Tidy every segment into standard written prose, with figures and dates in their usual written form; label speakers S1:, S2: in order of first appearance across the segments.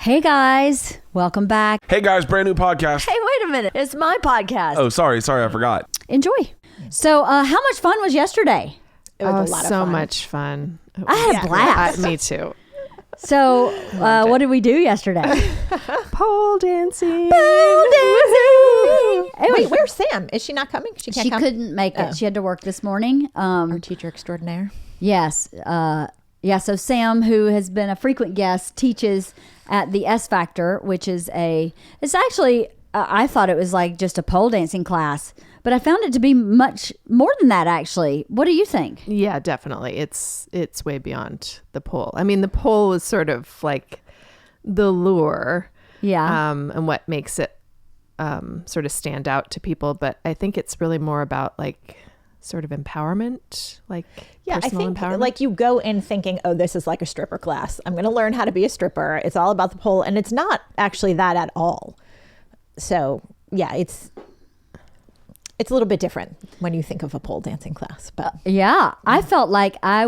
S1: Hey guys, welcome back.
S2: Hey guys, brand new podcast.
S1: Hey, wait a minute. It's my podcast.
S2: Oh, sorry, I forgot.
S1: Enjoy. So, how much fun was yesterday?
S3: It was a lot of
S4: so
S3: fun.
S4: much fun.
S1: I had a blast.
S4: Me too.
S1: So, what did we do yesterday?
S4: Pole dancing.
S3: Wait, where's Sam? Is she not coming? She can't
S1: She
S3: come?
S1: couldn't make it. She had to work this morning.
S3: Our teacher extraordinaire.
S1: Yes. So Sam, who has been a frequent guest, teaches at the S Factor, which is it's actually, I thought it was like just a pole dancing class, but I found it to be much more than that, actually. What do you think?
S4: Yeah, definitely. It's way beyond the pole. I mean, the pole is sort of like the lure.
S1: Yeah.
S4: And what makes it sort of stand out to people. But I think it's really more about like sort of empowerment, like
S3: Yeah, I
S4: personal
S3: think
S4: empowerment.
S3: like you go in thinking, oh, this is like a stripper class. I'm going to learn how to be a stripper. It's all about the pole. And it's not actually that at all. So yeah, it's a little bit different when you think of a pole dancing class. But
S1: Yeah, I felt like I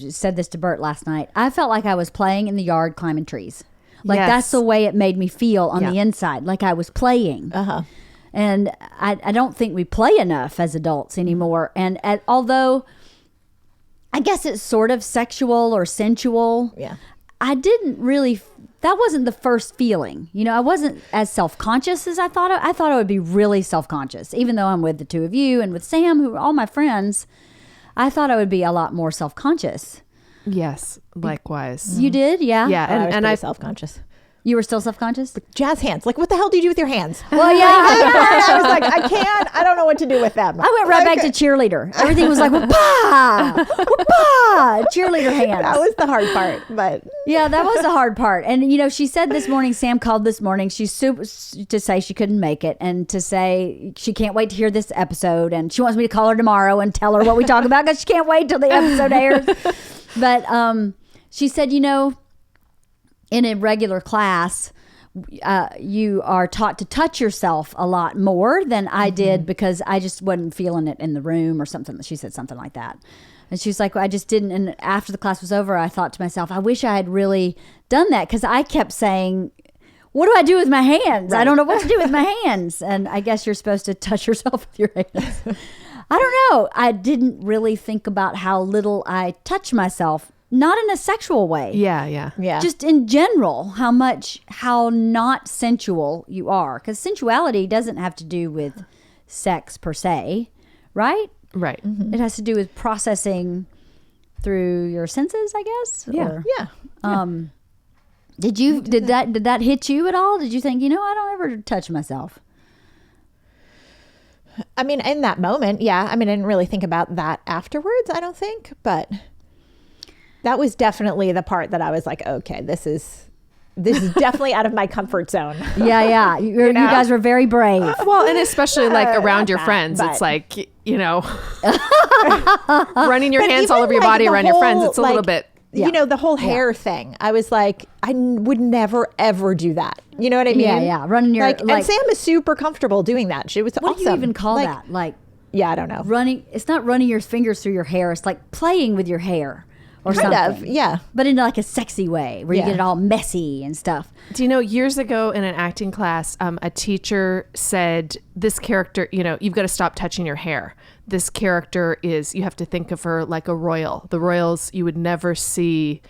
S1: said this to Bert last night. I felt like I was playing in the yard climbing trees. Like
S4: Yes.
S1: that's the way it made me feel on the
S4: Yeah.
S1: inside, like I was playing.
S3: uh-huh.
S1: And I don't think we play enough as adults anymore. And although I guess it's sort of sexual or sensual,
S3: Yeah.
S1: I didn't really, that wasn't the first feeling. You know, I wasn't as self-conscious as I thought. I thought I would be really self-conscious, even though I'm with the two of you and with Sam, who are all my friends. I thought I would be a lot more self-conscious.
S4: yes, likewise.
S1: You did? Yeah?
S4: Yeah,
S3: I was
S4: and
S3: pretty
S4: I
S3: self-conscious.
S1: You were still self-conscious?
S3: Jazz hands. Like, what the hell do you do with your hands?
S1: Well, yeah.
S3: I was like, I don't know what to do with them.
S1: I went right back to cheerleader. Everything was like, whoop-ah, whoop-ah, cheerleader hands.
S3: That was the hard part, but
S1: Yeah, that was the hard part. And, you know, she said this morning, Sam called this morning, she's super to say she couldn't make it and to say she can't wait to hear this episode. And she wants me to call her tomorrow and tell her what we talk about because she can't wait till the episode airs. But she said, you know, in a regular class, you are taught to touch yourself a lot more than I did because I just wasn't feeling it in the room or something. She said something like that. And she was like, well, I just didn't. And after the class was over, I thought to myself, I wish I had really done that because I kept saying, what do I do with my hands? I don't know what to do with my hands. And I guess you're supposed to touch yourself with your hands. I don't know. I didn't really think about how little I touch myself, not in a sexual way.
S4: yeah.
S1: Just in general, how not sensual you are. Because sensuality doesn't have to do with sex per se, right?
S4: Right.
S1: It has to do with processing through your senses, I guess.
S4: Yeah.
S1: Or,
S3: yeah.
S1: did that hit you at all? Did you think, you know, I don't ever touch myself?
S3: I mean, in that moment, yeah. I mean, I didn't really think about that afterwards, I don't think. But that was definitely the part that I was like, okay, this is definitely out of my comfort zone.
S1: Yeah. You guys were very brave.
S4: Well, and especially like around
S3: not
S4: your
S3: that,
S4: friends,
S3: but-
S4: it's like, you know, running your
S3: But
S4: hands all
S3: even,
S4: over your
S3: like,
S4: body
S3: the
S4: around your friends.
S3: whole,
S4: It's a little
S3: like,
S4: bit.
S1: Yeah.
S3: You know, the whole hair thing. I was like, would never, ever do that. You know what I mean?
S1: Yeah. Running your,
S3: and Sam is super comfortable doing that. She was
S1: what
S3: awesome.
S1: do you even call
S3: Like,
S1: that? Like
S3: Yeah, I don't know.
S1: running, it's not running your fingers through your hair. It's like playing with your hair or
S3: Kind
S1: something.
S3: of, yeah.
S1: But in like a sexy way where you
S3: Yeah.
S1: get it all messy and stuff.
S4: Do you know, years ago in an acting class, a teacher said, this character, you know, you've got to stop touching your hair. This character you have to think of her like a royal. The royals, you would never see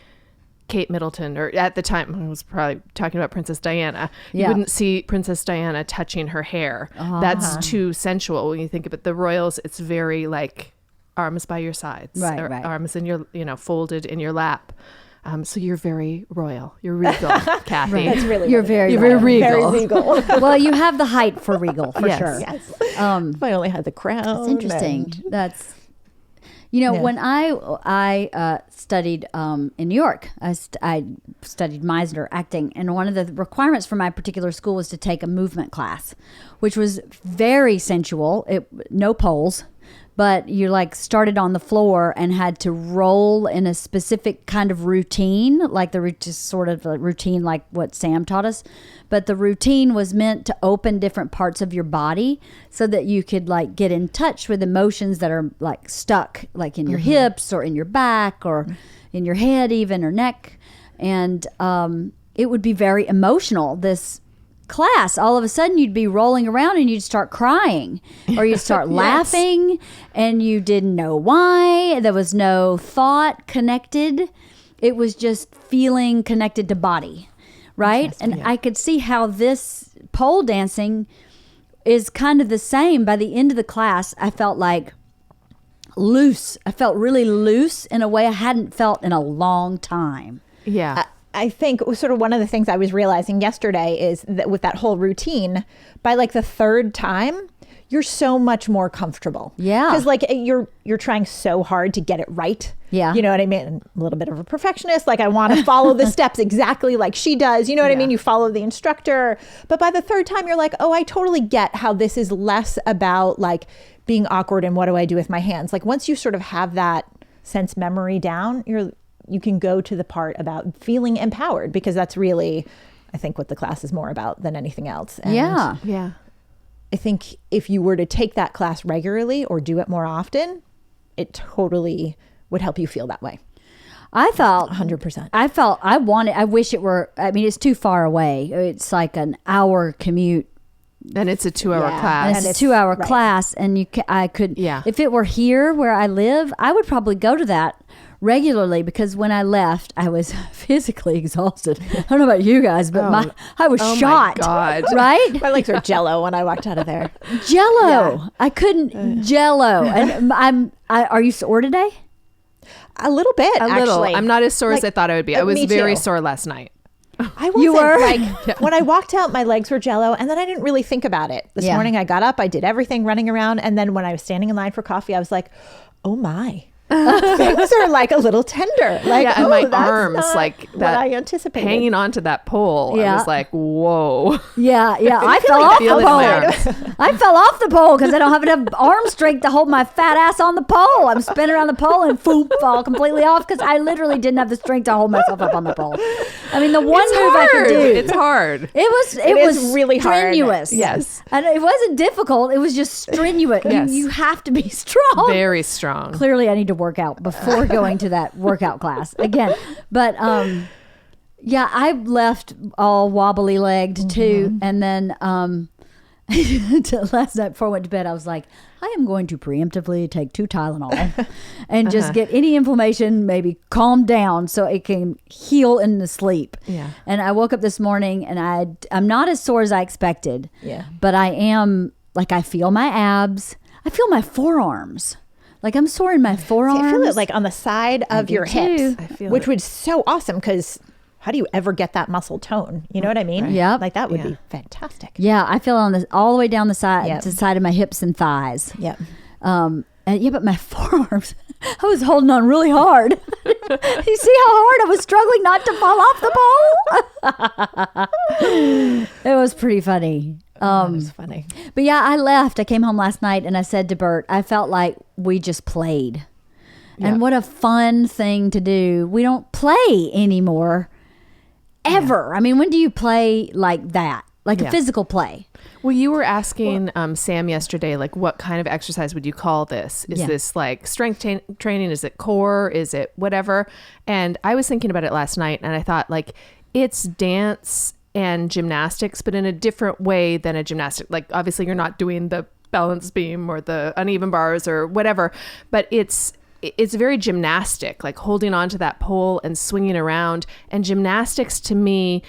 S4: Kate Middleton, or at the time, I was probably talking about Princess Diana. You
S1: Yeah.
S4: wouldn't see Princess Diana touching her hair. That's too sensual. When you think about the royals, it's very like arms by your sides,
S1: Right,
S4: or
S1: right.
S4: arms in your, folded in your lap. So you're very royal. You're regal, Kathy.
S3: That's really
S1: You're
S3: what it
S1: very,
S3: is.
S4: You're very
S1: regal.
S4: regal.
S3: Very regal.
S1: Well, you have the height for regal for
S4: Yes.
S1: sure.
S3: Yes.
S1: Um,
S3: I only had the crown.
S1: It's interesting.
S3: and-
S1: That's, you know,
S3: Yeah.
S1: when I studied in New York, I studied Meisner acting, and one of the requirements for my particular school was to take a movement class, which was very sensual. No poles, but you like started on the floor and had to roll in a specific kind of routine, like just sort of a routine like what Sam taught us. But the routine was meant to open different parts of your body so that you could like get in touch with emotions that are like stuck, like in your hips or in your back or in your head even or neck. And it would be very emotional, this class. All of a sudden you'd be rolling around and you'd start crying or you'd start laughing and you didn't know why. There was no thought connected. It was just feeling connected to body, right? And I could see how this pole dancing is kind of the same. By the end of the class, I felt like loose. I felt really loose in a way I hadn't felt in a long time.
S4: Yeah.
S3: I think sort of one of the things I was realizing yesterday is that with that whole routine, by like the third time, you're so much more comfortable.
S1: Yeah.
S3: Because like you're trying so hard to get it right.
S1: Yeah.
S3: You know what I mean? A little bit of a perfectionist. Like I want to follow the steps exactly like she does. You know what I mean? You follow the instructor. But by the third time, you're like, oh, I totally get how this is less about like being awkward and what do I do with my hands. Like once you sort of have that sense memory down, you can go to the part about feeling empowered, because that's really, I think, what the class is more about than anything else. And
S4: Yeah.
S3: I think if you were to take that class regularly or do it more often, it totally would help you feel that way.
S1: I felt
S3: 100%.
S1: I wish it were, I mean, it's too far away. It's like an hour commute.
S4: And it's a 2-hour class.
S1: And it's a 2-hour class. And I could, if it were here where I live, I would probably go to that regularly, because when I left, I was physically exhausted. I don't know about you guys, but I was shot.
S4: My God.
S1: Right?
S3: My legs were jello when I walked out of there.
S1: Jello.
S3: Yeah.
S1: I couldn't jello. And are you sore today?
S3: A little bit, actually.
S4: I'm not as sore as I thought I would be. I was very sore last night.
S3: I wasn't.
S1: You were?
S3: Like, when I walked out, my legs were jello, and then I didn't really think about it. This morning I got up, I did everything running around, and then when I was standing in line for coffee, I was like, oh my. Things are like a little tender. Like,
S4: and my arms, like
S3: what
S4: that,
S3: I anticipated.
S4: hanging onto that pole. I was like, whoa.
S1: Yeah. I fell off
S4: feel
S1: the
S4: it in my arms.
S1: pole. I fell off the pole because I don't have enough arm strength to hold my fat ass on the pole. I'm spinning around the pole and fall completely off because I literally didn't have the strength to hold myself up on the pole. I mean, the one move I could do.
S4: It's hard.
S1: It was
S3: really
S1: strenuous.
S3: hard.
S4: Yes.
S1: And it wasn't difficult. It was just strenuous.
S4: Yes.
S1: You have to be strong.
S4: Very strong.
S1: Clearly, I need to work out before going to that workout class again. But I left all wobbly legged too. And then last night before I went to bed, I was like, I am going to preemptively take 2 Tylenol and just get any inflammation maybe calm down so it can heal in the sleep.
S4: Yeah.
S1: And I woke up this morning and I'm not as sore as I expected.
S3: Yeah.
S1: But I am, like, I feel my abs. I feel my forearms. Like I'm sore in my forearms.
S3: See, I feel it like on the side of your hips,
S4: I feel
S3: which
S4: it.
S3: was so awesome, because how do you ever get that muscle tone? You know what I mean?
S1: Right. Yep.
S3: Like that would be fantastic.
S1: Yeah, I feel all the way down the side
S3: Yep.
S1: to the side of my hips and thighs.
S3: Yep.
S1: But my forearms, I was holding on really hard. You see how hard I was struggling not to fall off the pole? It was pretty funny.
S3: That was funny.
S1: But yeah, I left. I came home last night and I said to Bert, I felt like we just played. And what a fun thing to do. We don't play anymore. Ever. I mean, when do you play like that? Like a physical play?
S4: Well, you were asking Sam yesterday, like, what kind of exercise would you call this? Is this like strength training? Is it core? Is it whatever? And I was thinking about it last night, and I thought, like, it's dance and gymnastics, but in a different way than a gymnastic. Like, obviously, you're not doing the balance beam or the uneven bars or whatever, but it's very gymnastic, like holding onto that pole and swinging around. And gymnastics to me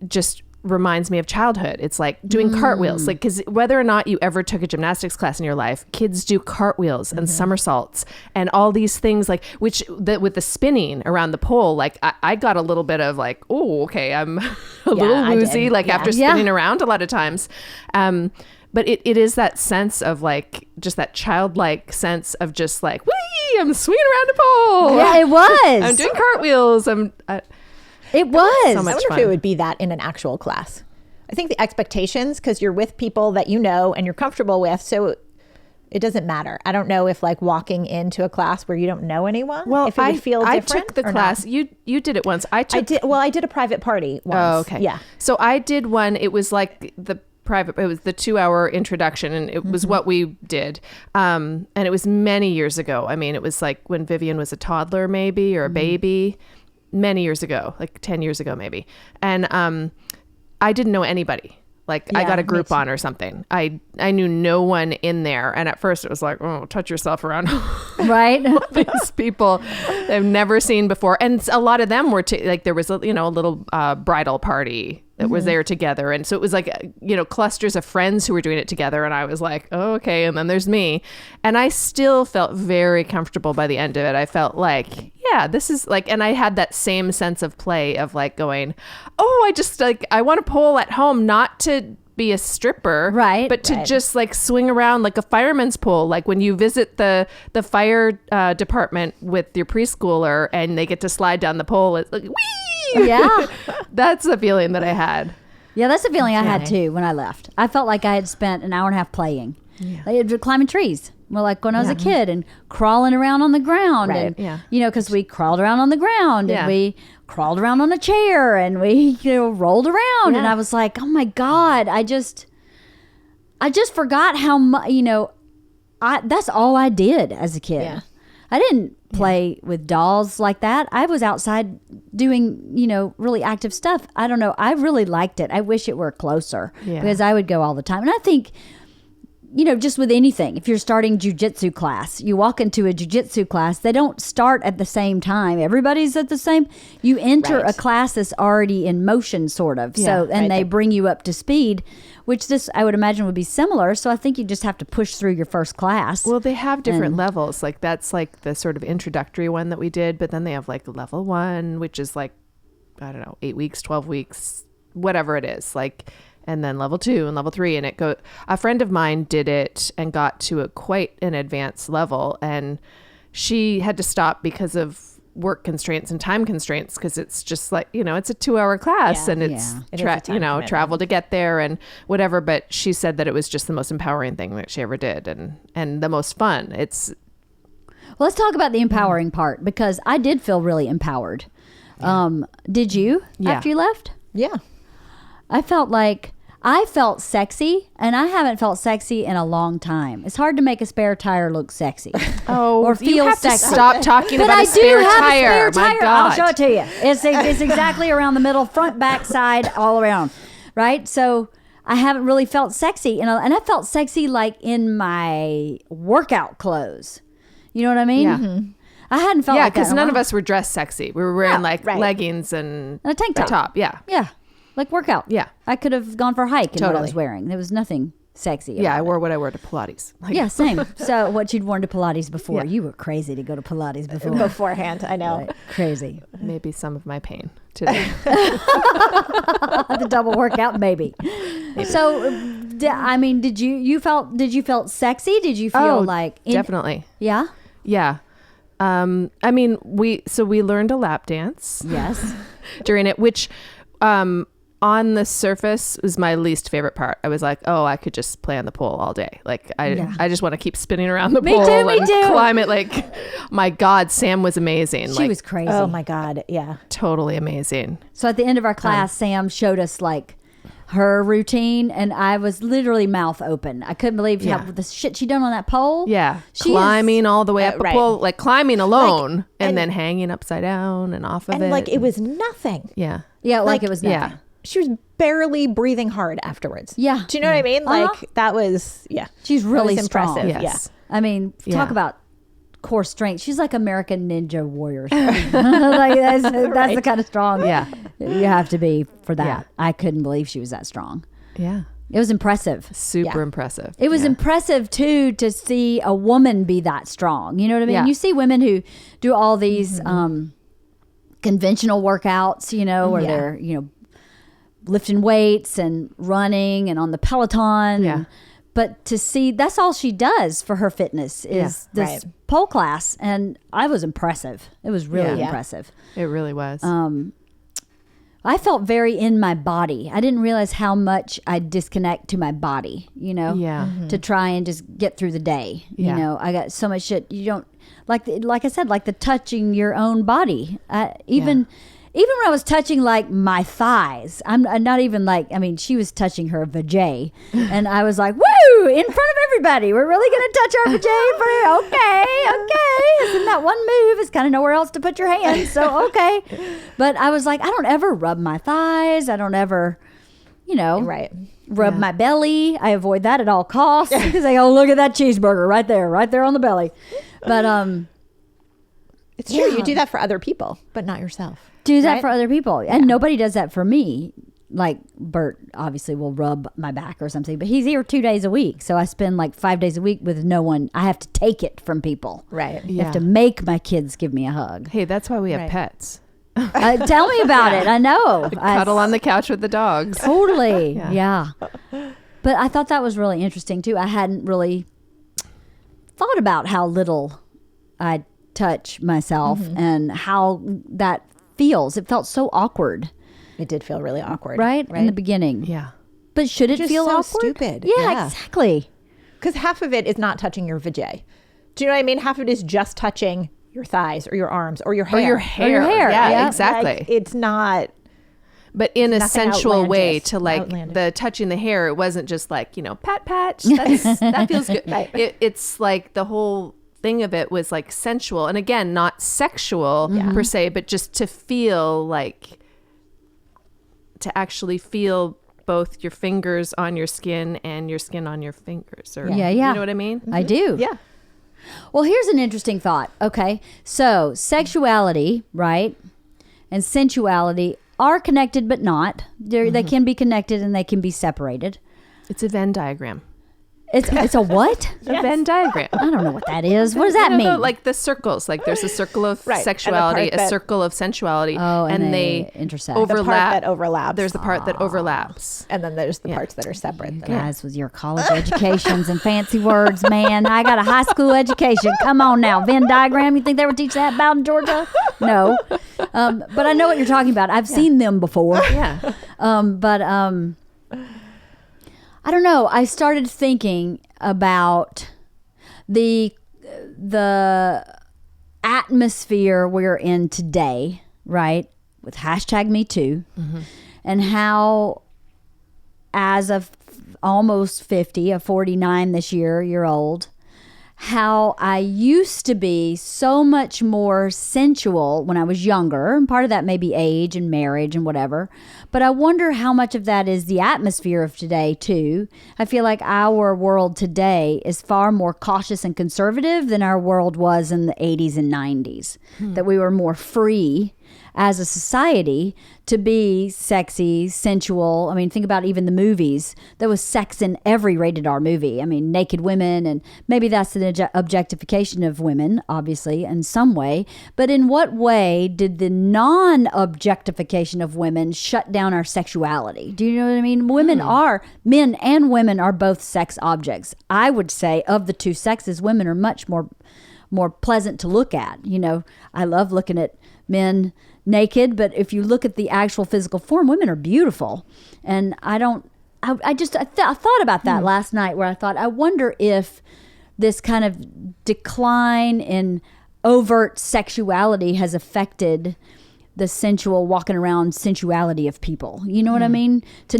S4: just reminds me of childhood. It's like doing cartwheels, like, because whether or not you ever took a gymnastics class in your life, kids do cartwheels and somersaults and all these things, like, with the spinning around the pole. Like I got a little bit of like, oh, okay, I'm a little woozy, like after spinning around a lot of times. But it is that sense of like, just that childlike sense of just like, whee, I'm swinging around a pole.
S1: Yeah, it was.
S4: I'm doing cartwils.
S1: It was.
S4: So
S3: I
S4: much
S3: wonder
S4: fun.
S3: if it would be that in an actual class. I think the expectations, because you're with people that you know and you're comfortable with, so it doesn't matter. I don't know if like walking into a class where you don't know anyone,
S4: Well,
S3: if it would feel
S4: I
S3: different.
S4: took the
S3: or
S4: class.
S3: not.
S4: You did it once. I
S3: did a private party once.
S4: Oh, okay.
S3: Yeah.
S4: So I did one. It was like it was the 2-hour introduction, and it was what we did. And it was many years ago. I mean, it was like when Vivian was a toddler, maybe, or a baby. many years ago, like 10 years ago maybe. And I didn't know anybody. Like I got a Groupon or something. I knew no one in there. And at first it was like, oh, touch yourself around
S1: Right.
S4: these people I've never seen before. And a lot of them were like, there was a little bridal party that was there together. And so it was like, clusters of friends who were doing it together. And I was like, oh, okay. And then there's me. And I still felt very comfortable by the end of it. I felt like, yeah, this is like, and I had that same sense of play of like going, oh, I just like, I want to pole at home, not to be a stripper,
S1: right,
S4: but to just like swing around like a fireman's pole. Like when you visit the fire department with your preschooler and they get to slide down the pole, it's like, whee!
S1: Yeah.
S4: That's the feeling that I had.
S1: Yeah, that's the feeling I had too when I left. I felt like I had spent an hour and a half playing. Yeah. Like, climbing trees. Well, like when I was a kid and crawling around on the ground.
S3: Right.
S1: And, because we crawled around on the ground and we crawled around on a chair and we, rolled around. And I was like, oh my God, I just forgot how much, that's all I did as a kid. Yeah. I didn't play with dolls like that. I was outside doing, really active stuff. I don't know. I really liked it. I wish it were closer because I would go all the time. And I think, just with anything, if you're starting jujitsu class, you walk into a jujitsu class, they don't start at the same time. Everybody's at the same. You enter a class that's already in motion, sort of. Yeah, and they bring you up to speed, which this I would imagine would be similar. So I think you just have to push through your first class.
S4: Well, they have different levels. Like that's like the sort of introductory one that we did, but then they have like level 1, which is like, I don't know, 8 weeks, 12 weeks, whatever it is. Like, and then level 2 and level 3, and a friend of mine did it and got to quite an advanced level, and she had to stop because of work constraints and time constraints, because it's just like, it's a 2-hour class and it's travel to get there and whatever. But she said that it was just the most empowering thing that she ever did, and the most fun. Well,
S1: let's talk about the empowering part, because I did feel really empowered. Did you after you left?
S3: Yeah.
S1: I felt sexy, and I haven't felt sexy in a long time. It's hard to make a spare tire look sexy. Or feel
S4: you have
S1: sexy.
S4: To stop talking
S1: but
S4: about
S1: I
S4: a spare tire.
S1: A spare tire.
S4: My God.
S1: I'll show it to you. It's exactly around the middle, front, back, side, all around. Right? So I haven't really felt sexy. And I felt sexy like in my workout clothes. You know what I mean?
S4: Yeah. Mm-hmm.
S1: I hadn't felt like that.
S4: Yeah, because none of us were dressed sexy. We were wearing leggings and
S1: a tank top.
S4: Yeah.
S1: Yeah. Like workout.
S4: Yeah.
S1: I could have gone for a hike in what I was wearing. There was nothing sexy about
S4: I wore what I wore to Pilates.
S1: Yeah, same. So what you'd worn to Pilates before. You were crazy to go to Pilates before.
S3: Beforehand, I know.
S1: Right. Crazy.
S4: Maybe some of my pain today.
S1: The double workout, maybe. So, did you felt sexy? Did you feel like...
S4: Definitely.
S1: Yeah?
S4: Yeah. We learned a lap dance.
S1: Yes.
S4: During it, which... on the surface was my least favorite part. I was like, oh, I could just play on the pole all day. Like I just want to keep spinning around the pole
S1: me too.
S4: Climb it. Like, my God, Sam was amazing.
S1: She was crazy.
S3: Oh my God. Yeah.
S4: Totally amazing.
S1: So at the end of our class, Sam showed us like her routine, and I was literally mouth open. I couldn't believe how the shit she done on that pole.
S4: Yeah. Climbing all the way up a pole, like climbing alone and then hanging upside down and off of it.
S3: And like it was nothing.
S4: Yeah.
S1: Yeah, like it was nothing.
S4: Yeah.
S3: She was barely breathing hard afterwards.
S1: Yeah.
S3: Do you know what I mean? Like that was,
S1: She's really strong.
S3: impressive.
S4: Yes.
S3: Yeah.
S1: I mean, talk about core strength. She's like American Ninja Warrior. Like that's the kind of strong you have to be for that. Yeah. I couldn't believe she was that strong.
S4: Yeah.
S1: It was impressive.
S4: Super impressive.
S1: It was impressive too to see a woman be that strong. You know what I mean?
S4: Yeah.
S1: You see women who do all these conventional workouts, where they're, lifting weights and running and on the Peloton.
S4: Yeah.
S1: But to see, that's all she does for her fitness is this pole class. And I was impressive. It was really impressive.
S4: It really was.
S1: I felt very in my body. I didn't realize how much I disconnect to my body, to try and just get through the day. You know, I got so much shit. You don't, like I said, like the touching your own body. even when I was touching like my thighs, I'm not even like, I mean, she was touching her vajay, and I was like, woo, in front of everybody. We're really going to touch our vajay? Okay. Isn't that one move? It's kind of nowhere else to put your hands. So, okay. But I was like, I don't ever rub my thighs. I don't ever, rub my belly. I avoid that at all costs because I go, look at that cheeseburger right there on the belly. But,
S3: it's true. You do that for other people, but not yourself.
S1: Do that for other people. And nobody does that for me. Like Bert obviously will rub my back or something, but he's here 2 days a week. So I spend like 5 days a week with no one. I have to take it from people.
S3: Right.
S1: I have to make my kids give me a hug.
S4: Hey, that's why we have pets.
S1: Tell me about it. I know.
S4: Cuddle on the couch with the dogs.
S1: Totally. Yeah. But I thought that was really interesting too. I hadn't really thought about how little I touch myself and how that feels. It felt so awkward.
S3: It did feel really awkward.
S1: Right? In the beginning.
S4: Yeah.
S1: But should it
S3: Just
S1: feel
S3: so
S1: awkward?
S3: stupid.
S1: Yeah, exactly.
S3: Because half of it is not touching your vajay. Do you know what I mean? Half of it is just touching your thighs or your arms or your hair.
S4: Or your hair. Yeah, exactly.
S3: Like, it's not.
S4: But in a
S3: nothing
S4: sensual way
S3: outlandish.
S4: to like
S3: Outlandish.
S4: the touching the hair, it wasn't just like, pat. That feels good. It's like the whole thing of it was like sensual. And again, not sexual per se, but just to feel like, to actually feel both your fingers on your skin and your skin on your fingers. Or,
S1: Yeah.
S4: You know what I mean?
S1: I do.
S3: Yeah.
S1: Well, here's an interesting thought. Okay. So sexuality, right, and sensuality are connected, but not. They can be connected and they can be separated.
S4: It's a Venn diagram.
S1: It's a what?
S4: A Venn diagram.
S1: I don't know what that is. What does that mean?
S4: Like the circles. Like there's a circle of
S3: Right.
S4: sexuality,
S3: And the part
S4: a circle of sensuality.
S1: Oh, and
S4: they
S1: intersect.
S3: The part
S4: overlap.
S3: that overlaps.
S4: There's the part that overlaps.
S3: and then there's the parts that are separate.
S1: Guys, with your college educations and fancy words, man. I got a high school education. Come on now. Venn diagram. You think they would teach that about in Georgia? No. But I know what you're talking about. I've seen them before.
S4: Yeah.
S1: I don't know. I started thinking about the atmosphere we're in today, right? With hashtag Me Too, and how as of almost 50, a 49 this year old, how I used to be so much more sensual when I was younger. And part of that may be age and marriage and whatever. But I wonder how much of that is the atmosphere of today, too. I feel like our world today is far more cautious and conservative than our world was in the 80s and 90s. That we were more free as a society to be sexy, sensual. I mean, think about even the movies. There was sex in every rated R movie. I mean, naked women, and maybe that's an objectification of women, obviously, in some way. But in what way did the non-objectification of women shut down our sexuality? Do you know what I mean? Men and women are both sex objects. I would say of the two sexes, women are much more pleasant to look at. You know, I love looking at men naked, but if you look at the actual physical form, women are beautiful. And I thought about that last night, where I thought, I wonder if this kind of decline in overt sexuality has affected the sensual walking around sensuality of people. You know what I mean? To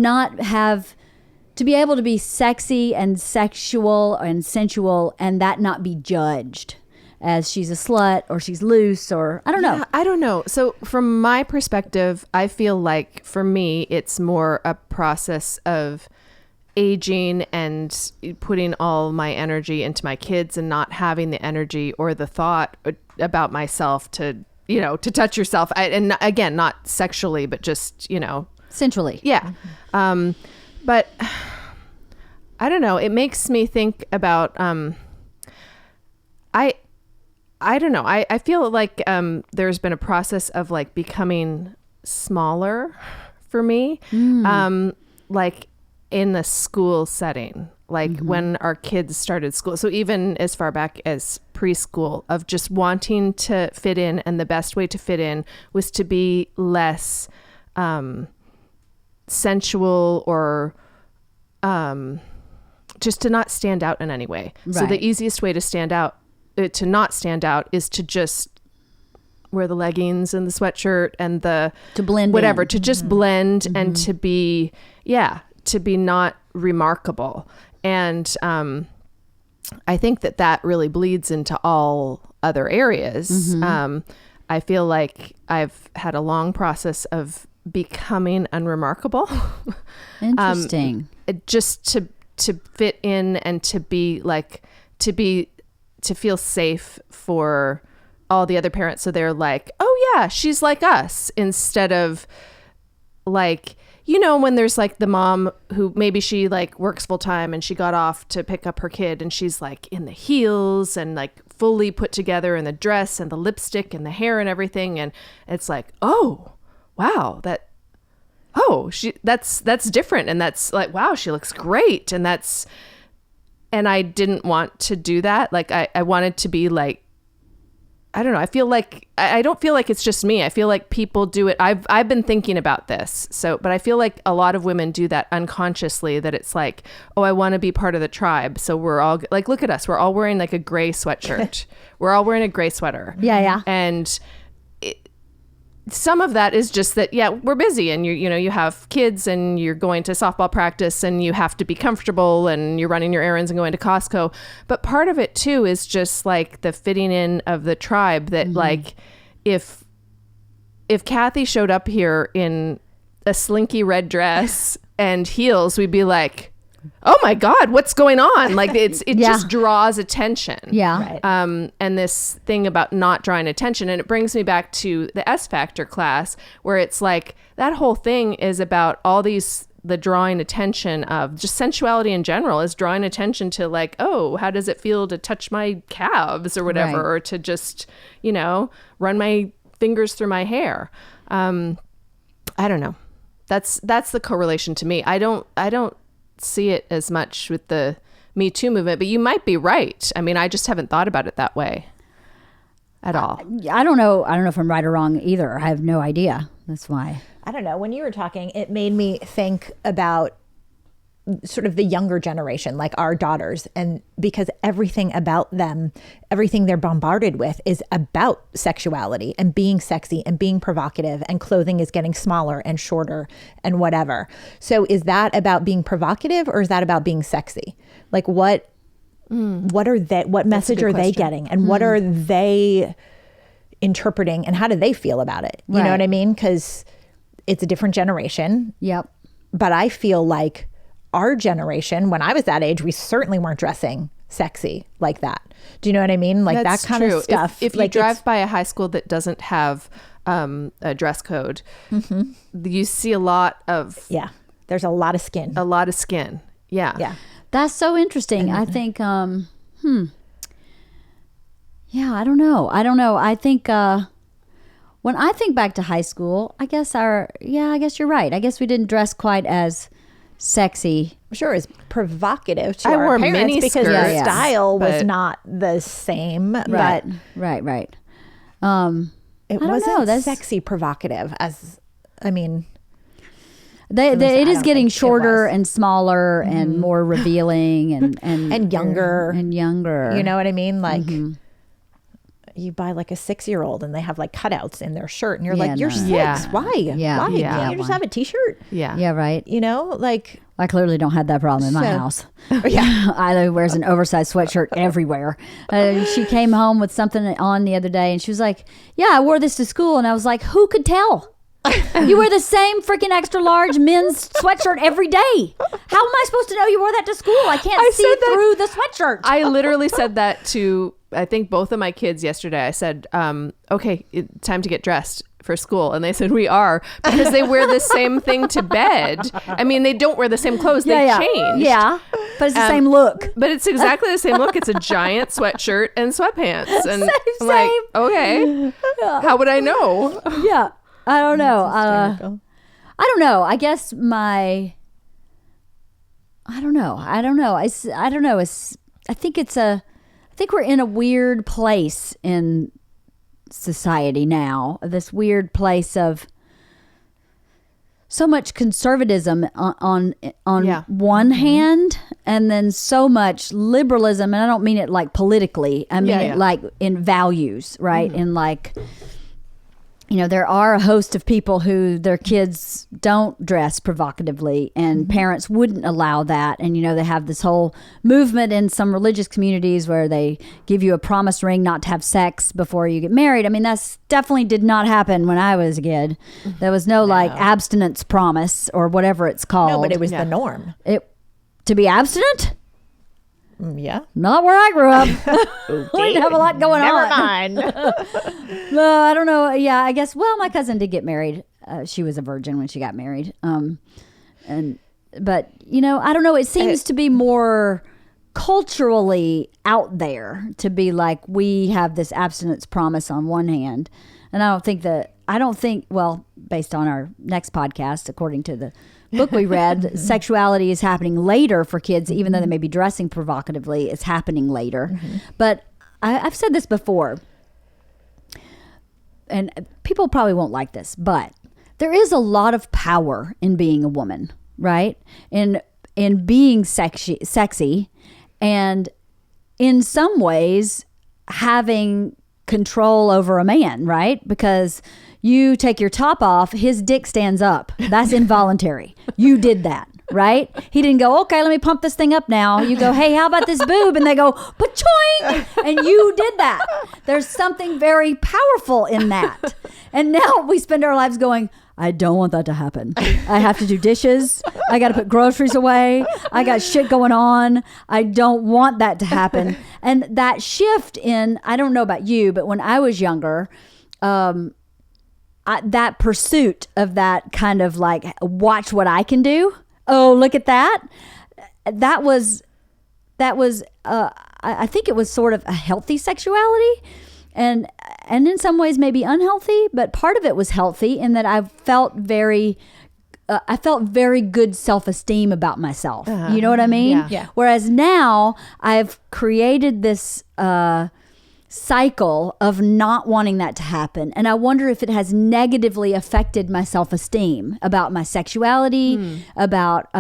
S1: be able to be sexy and sexual and sensual and that not be judged as she's a slut or she's loose, or I don't know.
S4: I don't know. So from my perspective, I feel like for me, it's more a process of aging and putting all my energy into my kids and not having the energy or the thought about myself to touch yourself. And again, not sexually, but just,
S1: Sensually.
S4: Yeah. But I don't know. It makes me think about, I don't know. I feel like there's been a process of like becoming smaller for me, like in the school setting, like when our kids started school. So even as far back as preschool, of just wanting to fit in, and the best way to fit in was to be less sensual or just to not stand out in any way. Right. So the easiest way to stand out, to not stand out, is to just wear the leggings and the sweatshirt and the
S1: To blend
S4: whatever,
S1: in.
S4: to just blend and to be not remarkable. And I think that really bleeds into all other areas. I feel like I've had a long process of becoming unremarkable.
S1: Interesting.
S4: Just to fit in and to be like, to feel safe for all the other parents. So they're like, oh yeah, she's like us, instead of like, you know, when there's like the mom who maybe she like works full time and she got off to pick up her kid and she's like in the heels and like fully put together in the dress and the lipstick and the hair and everything. And it's like, oh, wow, that's different. And that's like, wow, she looks great. And I didn't want to do that. Like I wanted to be like, I don't know. I feel like I don't feel like it's just me. I feel like people do it. I've been thinking about this. But I feel like a lot of women do that unconsciously, that it's like, oh, I want to be part of the tribe. So we're all like, look at us. We're all wearing like a gray sweatshirt. We're all wearing a gray sweater.
S1: Yeah.
S4: And some of that is just that, yeah, we're busy and you have kids and you're going to softball practice and you have to be comfortable and you're running your errands and going to Costco. But part of it too is just like the fitting in of the tribe, that like if Cathy showed up here in a slinky red dress and heels, we'd be like, oh my God, what's going on? Like it just draws attention.
S1: Yeah.
S3: Right.
S4: And this thing about not drawing attention. And it brings me back to the S Factor class, where it's like that whole thing is about all the drawing attention of just sensuality in general, is drawing attention to like, oh, how does it feel to touch my calves or whatever,
S1: Right.
S4: or to just, run my fingers through my hair. I don't know. That's the correlation to me. I don't see it as much with the Me Too movement, but you might be right. I mean, I just haven't thought about it that way at all.
S1: I don't know if I'm right or wrong either. I have no idea. That's why.
S3: I don't know. When you were talking, it made me think about sort of the younger generation, like our daughters, and because everything about them, everything they're bombarded with is about sexuality and being sexy and being provocative, and clothing is getting smaller and shorter and whatever. So is that about being provocative, or is that about being sexy? Like what message are they getting, and what are they interpreting, and how do they feel about it? You know what I mean? Because it's a different generation.
S1: Yep.
S3: But I feel like our generation, when I was that age, we certainly weren't dressing sexy like that. Do you know what I mean? Like
S4: That's
S3: that kind
S4: true.
S3: of stuff.
S4: If you drive by a high school that doesn't have a dress code, you see a lot of...
S3: Yeah. There's a lot of skin.
S4: Yeah.
S3: Yeah.
S1: That's so interesting. I think, yeah, I don't know. I think, when I think back to high school, I guess you're right. I guess we didn't dress quite as sexy.
S3: I'm sure it's provocative to
S4: I
S3: our
S4: wore
S3: parents
S4: mini
S3: because
S4: skirts,
S3: the style was
S4: but-
S3: not the same.
S1: Right.
S3: But
S1: Right.
S3: it
S1: I don't
S3: wasn't
S1: know, that's-
S3: sexy provocative as, I mean...
S1: It
S3: I
S1: is
S3: don't
S1: getting
S3: think it
S1: shorter
S3: was.
S1: and smaller and more revealing and
S3: And younger.
S1: and younger.
S3: You know what I mean? Like you buy like a 6-year-old and they have like cutouts in their shirt and you're
S1: Yeah,
S3: like, you're
S1: no.
S3: 6.
S4: Yeah.
S3: Why?
S1: Yeah.
S3: Why?
S1: Yeah.
S3: Can't you just have a t-shirt?
S4: Yeah.
S1: Yeah, right.
S3: You know, like,
S1: I clearly don't have that problem in my
S3: So-
S1: house.
S3: yeah.
S1: Either wears an oversized sweatshirt everywhere. She came home with something on the other day and she was like, yeah, I wore this to school. And I was like, who could tell? You wear the same freaking extra large men's sweatshirt every day. How am I supposed to know you wore that to school? I can't see
S4: said that-
S1: through the sweatshirt.
S4: I literally said that to, I think, both of my kids yesterday. I said, okay, time to get dressed for school. And they said, we are, because they wear the same thing to bed. I mean, they don't wear the same clothes. They change.
S1: Yeah, but it's the same look.
S4: But it's exactly the same look. It's a giant sweatshirt and sweatpants. And I'm like,
S1: Same.
S4: okay, how would I know?
S1: Yeah, I don't know.
S3: Hysterical.
S1: I don't know. I guess I don't know. I don't know. I think we're in a weird place in society now. This weird place of so much conservatism on
S4: Yeah.
S1: one hand, and then so much liberalism. And I don't mean it like politically. I mean
S4: Yeah,
S1: it
S4: yeah.
S1: like in values, right? In like there are a host of people who their kids don't dress provocatively, and parents wouldn't allow that. And, they have this whole movement in some religious communities where they give you a promise ring not to have sex before you get married. I mean, that's definitely did not happen when I was a kid. There was no like abstinence promise or whatever it's called.
S3: No, but it was the norm.
S1: To be abstinent?
S3: Yeah.
S1: Not where I grew up. We didn't have a lot going
S3: Never
S1: on.
S3: mind.
S1: No, I don't know. Yeah, I guess. Well, my cousin did get married. She was a virgin when she got married. But I don't know. It seems to be more culturally out there to be like, we have this abstinence promise on one hand, and I don't think. Well, based on our next podcast, according to the book we read, sexuality is happening later for kids, even though they may be dressing provocatively. It's happening later. But I've said this before, and people probably won't like this, but there is a lot of power in being a woman, right? In being sexy, and in some ways having control over a man, right? Because you take your top off, his dick stands up. That's involuntary. You did that, right? He didn't go, okay, let me pump this thing up now. You go, hey, how about this boob? And they go, pa-choing! And you did that. There's something very powerful in that. And now we spend our lives going, I don't want that to happen. I have to do dishes. I got to put groceries away. I got shit going on. I don't want that to happen. And that shift I don't know about you, but when I was younger, that pursuit of that kind of like, watch what I can do. Oh, look at that. That was I think it was sort of a healthy sexuality, and in some ways maybe unhealthy, but part of it was healthy in that I felt very good self-esteem about myself. You know what I mean?
S3: Yeah.
S1: Whereas now I've created this cycle of not wanting that to happen. And I wonder if it has negatively affected my self-esteem about my sexuality, about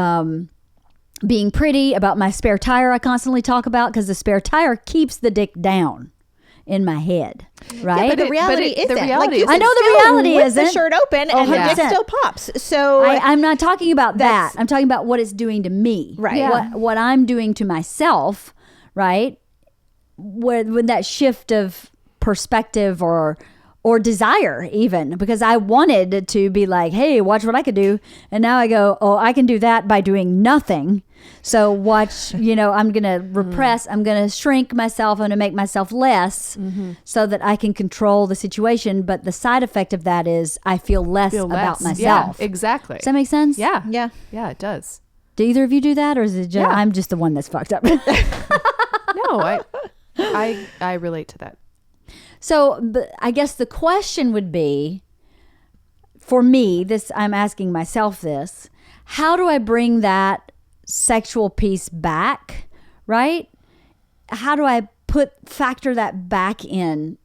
S1: being pretty, about my spare tire I constantly talk about, because the spare tire keeps the dick down in my head, right?
S3: Yeah, but the reality isn't.
S1: I know the reality
S3: with
S1: isn't.
S3: The shirt open and the dick still pops. So
S1: I'm not talking about that. I'm talking about what it's doing to me.
S3: Right. Yeah.
S1: What I'm doing to myself, right? When that shift of perspective or desire, even, because I wanted to be like, hey, watch what I could do. And now I go, oh, I can do that by doing nothing. So watch, I'm going to repress, I'm going to shrink myself, I'm going to make myself less so that I can control the situation. But the side effect of that is I feel less about myself.
S4: Yeah, exactly.
S1: Does that make sense?
S4: Yeah.
S3: Yeah.
S4: Yeah, it does.
S1: Do either of you do that, or is it just, I'm just the one that's fucked up?
S4: No, I relate to that.
S1: So I guess the question would be, for me, I'm asking myself this, how do I bring that sexual piece back, right? How do I factor that back in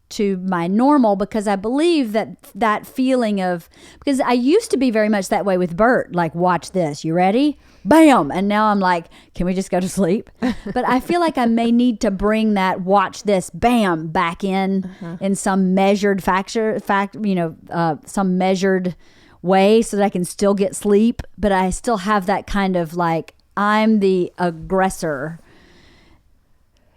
S1: to my normal? Because I believe that feeling of, because I used to be very much that way with Bert, like, watch this, you ready? Bam. And now I'm like, can we just go to sleep? But I feel like I may need to bring that watch this, bam, back in some measured some measured way so that I can still get sleep, but I still have that kind of like, I'm the aggressor.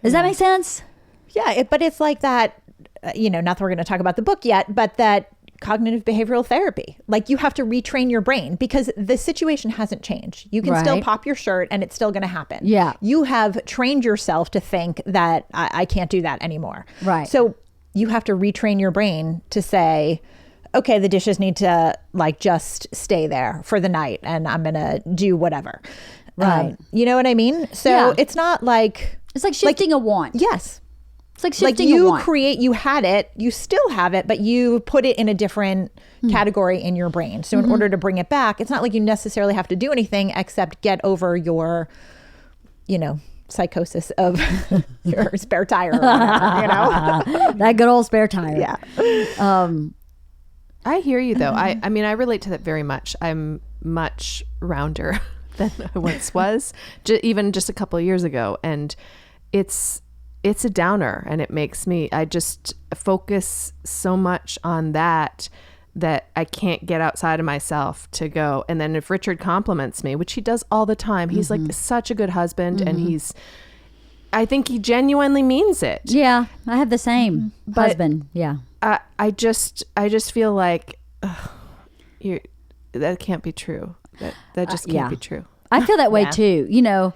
S1: Does that make sense?
S3: Yeah, but it's like that, not that we're going to talk about the book yet, but that cognitive behavioral therapy, like you have to retrain your brain because the situation hasn't changed. You can still pop your shirt and it's still going to happen. Yeah. You have trained yourself to think that I can't do that anymore. Right. So you have to retrain your brain to say, okay, the dishes need to like just stay there for the night and I'm going to do whatever. Right. You know what I mean? So it's not like...
S1: It's like shifting a want.
S3: Yes.
S1: It's like shifting a want.
S3: You had it, you still have it, but you put it in a different category in your brain. So in order to bring it back, it's not like you necessarily have to do anything except get over your, psychosis of your spare tire or whatever,
S1: That good old spare tire.
S3: Yeah.
S4: I hear you though. I mean, I relate to that very much. I'm much rounder than I once was, even just a couple of years ago. And it's it's a downer, and it makes me, I just focus so much on that I can't get outside of myself to go. And then if Richard compliments me, which he does all the time, he's like such a good husband, and I think he genuinely means it.
S1: Yeah, I have the same husband. Yeah.
S4: I just feel like that can't be true. That just can't be true.
S1: I feel that way too. You know,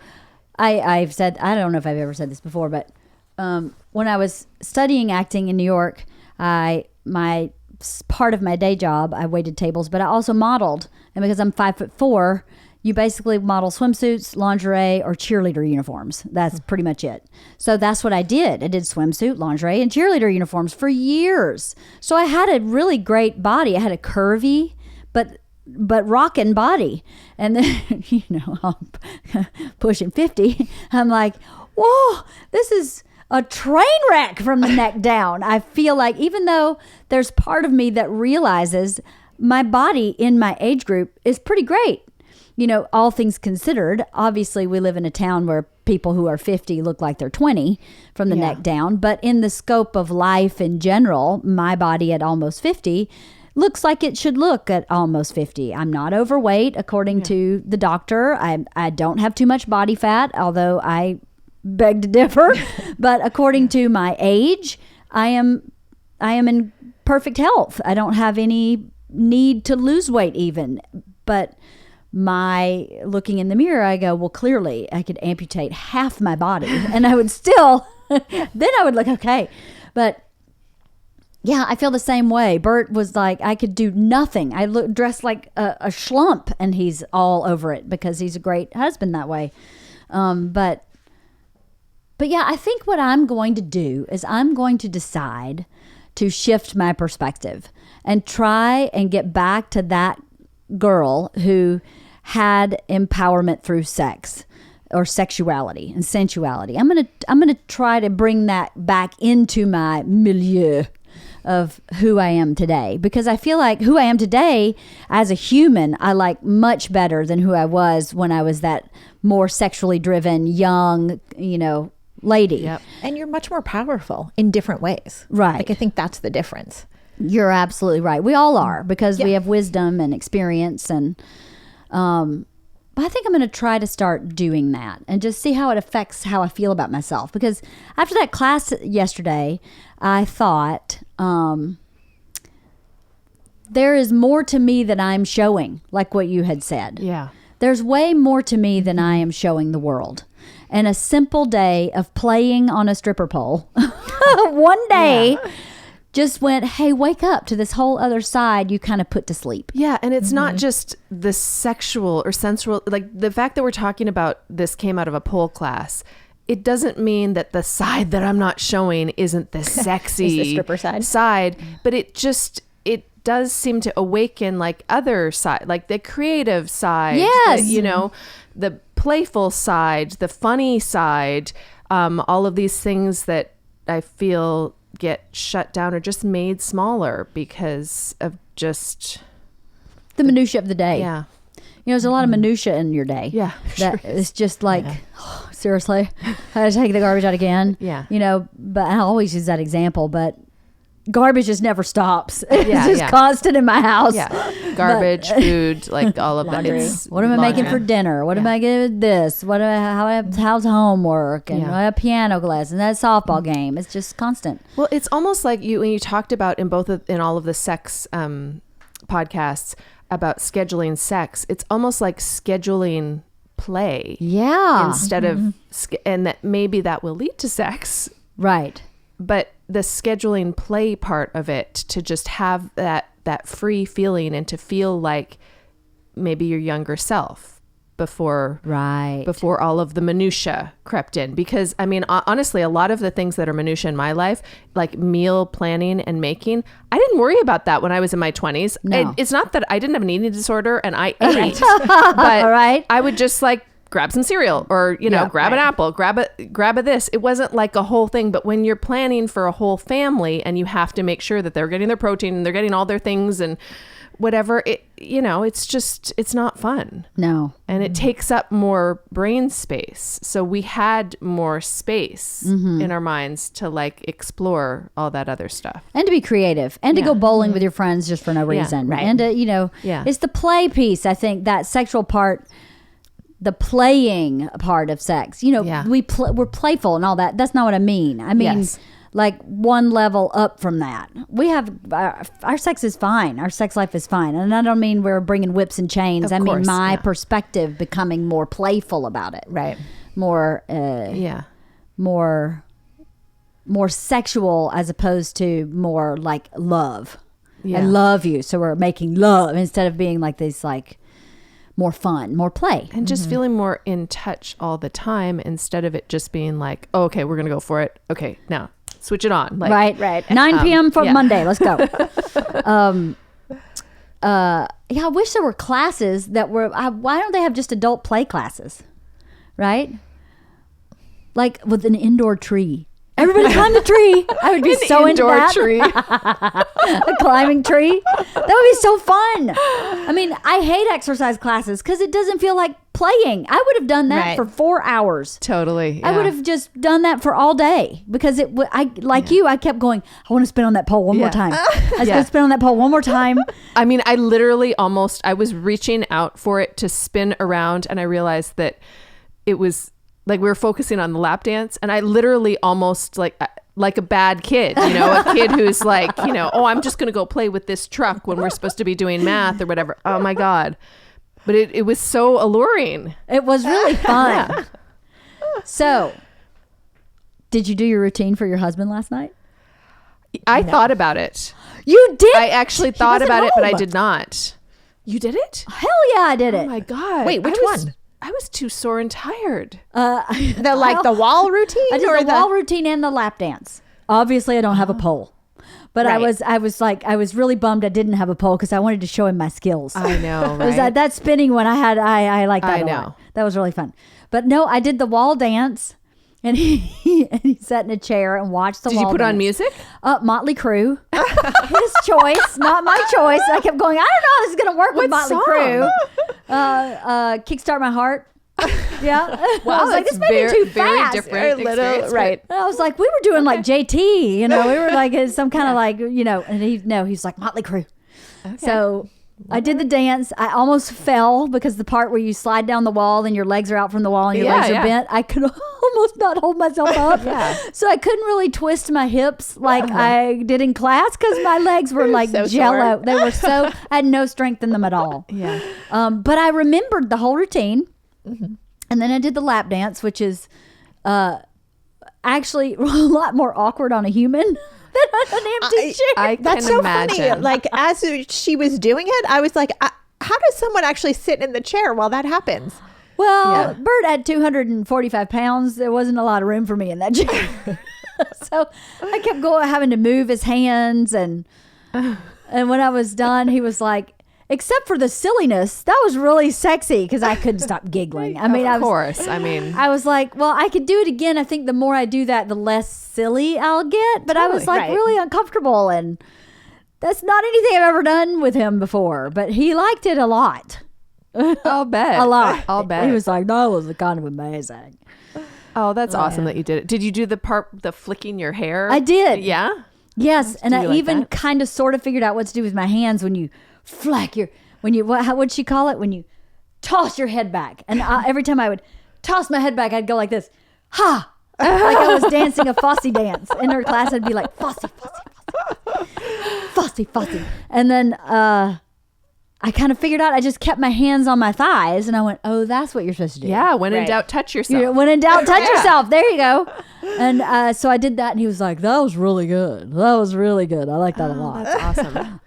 S1: I've said, I don't know if I've ever said this before, but when I was studying acting in New York, my part of my day job, I waited tables, but I also modeled. And because I'm 5'4", you basically model swimsuits, lingerie, or cheerleader uniforms. That's pretty much it. So that's what I did. I did swimsuit, lingerie, and cheerleader uniforms for years. So I had a really great body. I had a curvy, but rockin' body. And then, you know, I'm pushing 50. I'm like, whoa, this is a train wreck from the neck down. I feel like even though there's part of me that realizes my body in my age group is pretty great. You know, all things considered, obviously we live in a town where people who are 50 look like they're 20 from the neck down. But in the scope of life in general, my body at almost 50 looks like it should look at almost 50. I'm not overweight, according to the doctor. I don't have too much body fat, although I beg to differ. But according to my age, I am in perfect health. I don't have any need to lose weight even. But my looking in the mirror, I go, well, clearly I could amputate half my body and I would still, then I would look okay. But yeah, I feel the same way. Bert was like, I could do nothing. I look dressed like a schlump, and he's all over it because he's a great husband that way. But yeah, I think what I'm going to do is I'm going to decide to shift my perspective and try and get back to that girl who had empowerment through sex or sexuality and sensuality. I'm gonna try to bring that back into my milieu of who I am today, because I feel like who I am today as a human, I like much better than who I was when I was that more sexually driven, young, you know, lady.
S4: Yep.
S3: And you're much more powerful in different ways.
S1: Right.
S3: Like, I think that's the difference.
S1: You're absolutely right. We all are, because we have wisdom and experience, and but I think I'm going to try to start doing that and just see how it affects how I feel about myself. Because after that class yesterday, I thought there is more to me than I'm showing, like what you had said.
S4: Yeah.
S1: There's way more to me than I am showing the world. And a simple day of playing on a stripper pole one day just went, hey, wake up to this whole other side you kind of put to sleep.
S4: Yeah, and it's not just the sexual or sensual, like the fact that we're talking about this came out of a pole class. It doesn't mean that the side that I'm not showing isn't the sexy
S3: the stripper side,
S4: but it does seem to awaken like other side, like the creative side.
S1: Yes.
S4: You know, the playful side, the funny side, all of these things that I feel get shut down or just made smaller because of just
S1: the minutia of the day.
S4: Yeah.
S1: You know, there's a lot of minutia in your day.
S4: Yeah.
S1: That it's just like, seriously, I had to take the garbage out again.
S4: Yeah.
S1: You know, but I always use that example, but garbage just never stops. It's
S4: Yeah,
S1: just
S4: yeah.
S1: constant in my house.
S4: Yeah. Garbage, food, like all of that. It's
S1: What am I making for
S4: laundry.
S1: dinner? What am I getting this? How's homework? And I have piano class and that softball game. It's just constant.
S4: Well, it's almost like when you talked about in all of the sex podcasts about scheduling sex, it's almost like scheduling play.
S1: Yeah.
S4: Instead of, and that maybe that will lead to sex,
S1: Right.
S4: but the scheduling play part of it, to just have that free feeling and to feel like maybe your younger self before all of the minutia crept in. Because I mean, honestly, a lot of the things that are minutia in my life, like meal planning and making, I didn't worry about that when I was in my 20s.
S1: No.
S4: It's not that I didn't have an eating disorder and I ate, but
S1: Right.
S4: I would just like grab some cereal or, you know, grab an apple, grab a this. It wasn't like a whole thing. But when you're planning for a whole family and you have to make sure that they're getting their protein and they're getting all their things and whatever, it's not fun.
S1: No.
S4: And it takes up more brain space. So we had more space in our minds to like explore all that other stuff.
S1: And to be creative and to go bowling with your friends just for no reason.
S3: right.
S1: And to, it's the play piece. I think that sexual part, the playing part of sex, we're playful and all that. That's not what I mean. I mean, like one level up from that. We have our sex is fine. Our sex life is fine. And I don't mean we're bringing whips and chains. I mean, my perspective becoming more playful about it.
S3: Right.
S1: More, more sexual as opposed to more like love. I love you. So we're making love instead of being like this, like more fun, more play.
S4: And just feeling more in touch all the time instead of it just being like, oh, okay, we're going to go for it. Okay, now switch it on. Like,
S1: right. 9 p.m. for Monday. Let's go. I wish there were classes that were, why don't they have just adult play classes? Right? Like with an indoor tree. Everybody climb the tree. I would be so into that.
S4: Tree.
S1: A climbing tree. That would be so fun. I mean, I hate exercise classes because it doesn't feel like playing. I would have done that for 4 hours.
S4: Totally.
S1: I would have just done that for all day because I kept going, I want to spin on that pole one more time. I was going to spin on that pole one more time.
S4: I mean, I literally I was reaching out for it to spin around and I realized that it was like we were focusing on the lap dance and I literally almost like a bad kid, a kid who's like, oh, I'm just going to go play with this truck when we're supposed to be doing math or whatever. Oh my God. But it was so alluring.
S1: It was really fun. So, did you do your routine for your husband last night?
S4: I thought about it.
S1: You did?
S4: I actually thought about it, but I did not. You did it?
S1: Hell yeah, I did it.
S4: Oh my God.
S3: Wait, which one?
S4: I was too sore and tired.
S3: The wall routine?
S1: I did the wall routine and the lap dance. Obviously, I don't have a pole. But I was really bummed I didn't have a pole because I wanted to show him my skills.
S4: I know, right?
S1: That spinning one I like that
S4: I
S1: a
S4: know.
S1: lot. That was really fun. But no, I did the wall dance and he sat in a chair and watched the wall dance.
S4: Did you put on music?
S1: Motley Crue. His choice, not my choice. I kept going, I don't know how this is going to work with Motley Crue. Kickstart My Heart. Yeah.
S4: Wow,
S1: I was like, this may be too fast.
S4: Very different experience.
S3: Right.
S1: And I was like, we were doing like JT, we were like some kind of like, and he's like Motley Crue. Okay. So I did the dance. I almost fell because the part where you slide down the wall and your legs are out from the wall and your legs are bent, I could almost not hold myself up. So I couldn't really twist my hips like I did in class because my legs were like
S3: so
S1: jello.
S3: sore.
S1: They were I had no strength in them at all.
S4: Yeah.
S1: But I remembered the whole routine. And then I did the lap dance, which is actually a lot more awkward on a human than on an empty chair.
S3: That's so funny. Like as she was doing it, I was like, how does someone actually sit in the chair while that happens?
S1: Well, Bert had 245 pounds. There wasn't a lot of room for me in that chair. So I kept having to move his hands. And when I was done, he was like, except for the silliness, that was really sexy because I couldn't stop giggling. I mean,
S4: of course.
S1: I was like, well, I could do it again. I think the more I do that, the less silly I'll get. But I was like really uncomfortable, and that's not anything I've ever done with him before. But he liked it a lot.
S4: I'll bet.
S1: A lot.
S4: I'll bet.
S1: He was like, that was kind of amazing.
S4: Oh, that's awesome that you did it. Did you do the flicking your hair?
S1: I did.
S4: Yeah?
S1: Yes. And I
S4: like
S1: even
S4: that?
S1: kind of sort of figured out what to do with my hands when you what'd she call it? When you toss your head back. And every time I would toss my head back, I'd go like this, ha! Like I was dancing a Fosse dance. In her class, I'd be like, Fosse, Fosse, Fosse. Fosse, Fosse. And then I kind of figured out, I just kept my hands on my thighs and I went, oh, that's what you're supposed to do.
S4: Yeah, when in doubt, touch yourself.
S1: When in doubt, touch yourself. There you go. And so I did that and he was like, that was really good. That was really good. I like that a lot.
S4: That's awesome.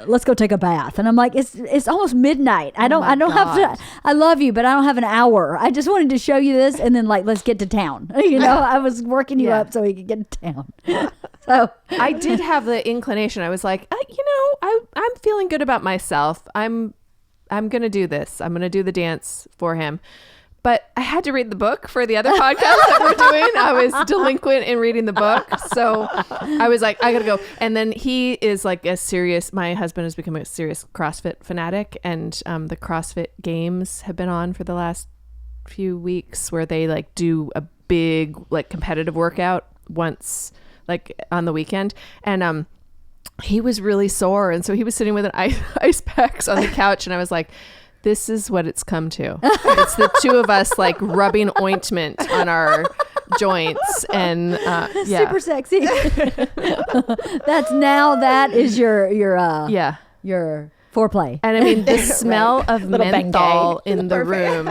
S1: Let's go take a bath. And I'm like, it's almost midnight. I don't have to, I love you, but I don't have an hour. I just wanted to show you this and then like, let's get to town. I was working you up so we could get to town. So
S4: I did have the inclination. I was like, I'm feeling good about myself. I'm going to do this. I'm going to do the dance for him. But I had to read the book for the other podcast that we're doing. I was delinquent in reading the book. So I was like, I got to go. And then he is like my husband has become a serious CrossFit fanatic. And the CrossFit games have been on for the last few weeks where they like do a big like competitive workout once like on the weekend. And he was really sore. And so he was sitting with an ice packs on the couch. And I was like, this is what it's come to. It's the two of us like rubbing ointment on our joints and
S1: super sexy. That is your foreplay.
S4: And I mean, the smell of menthol in the room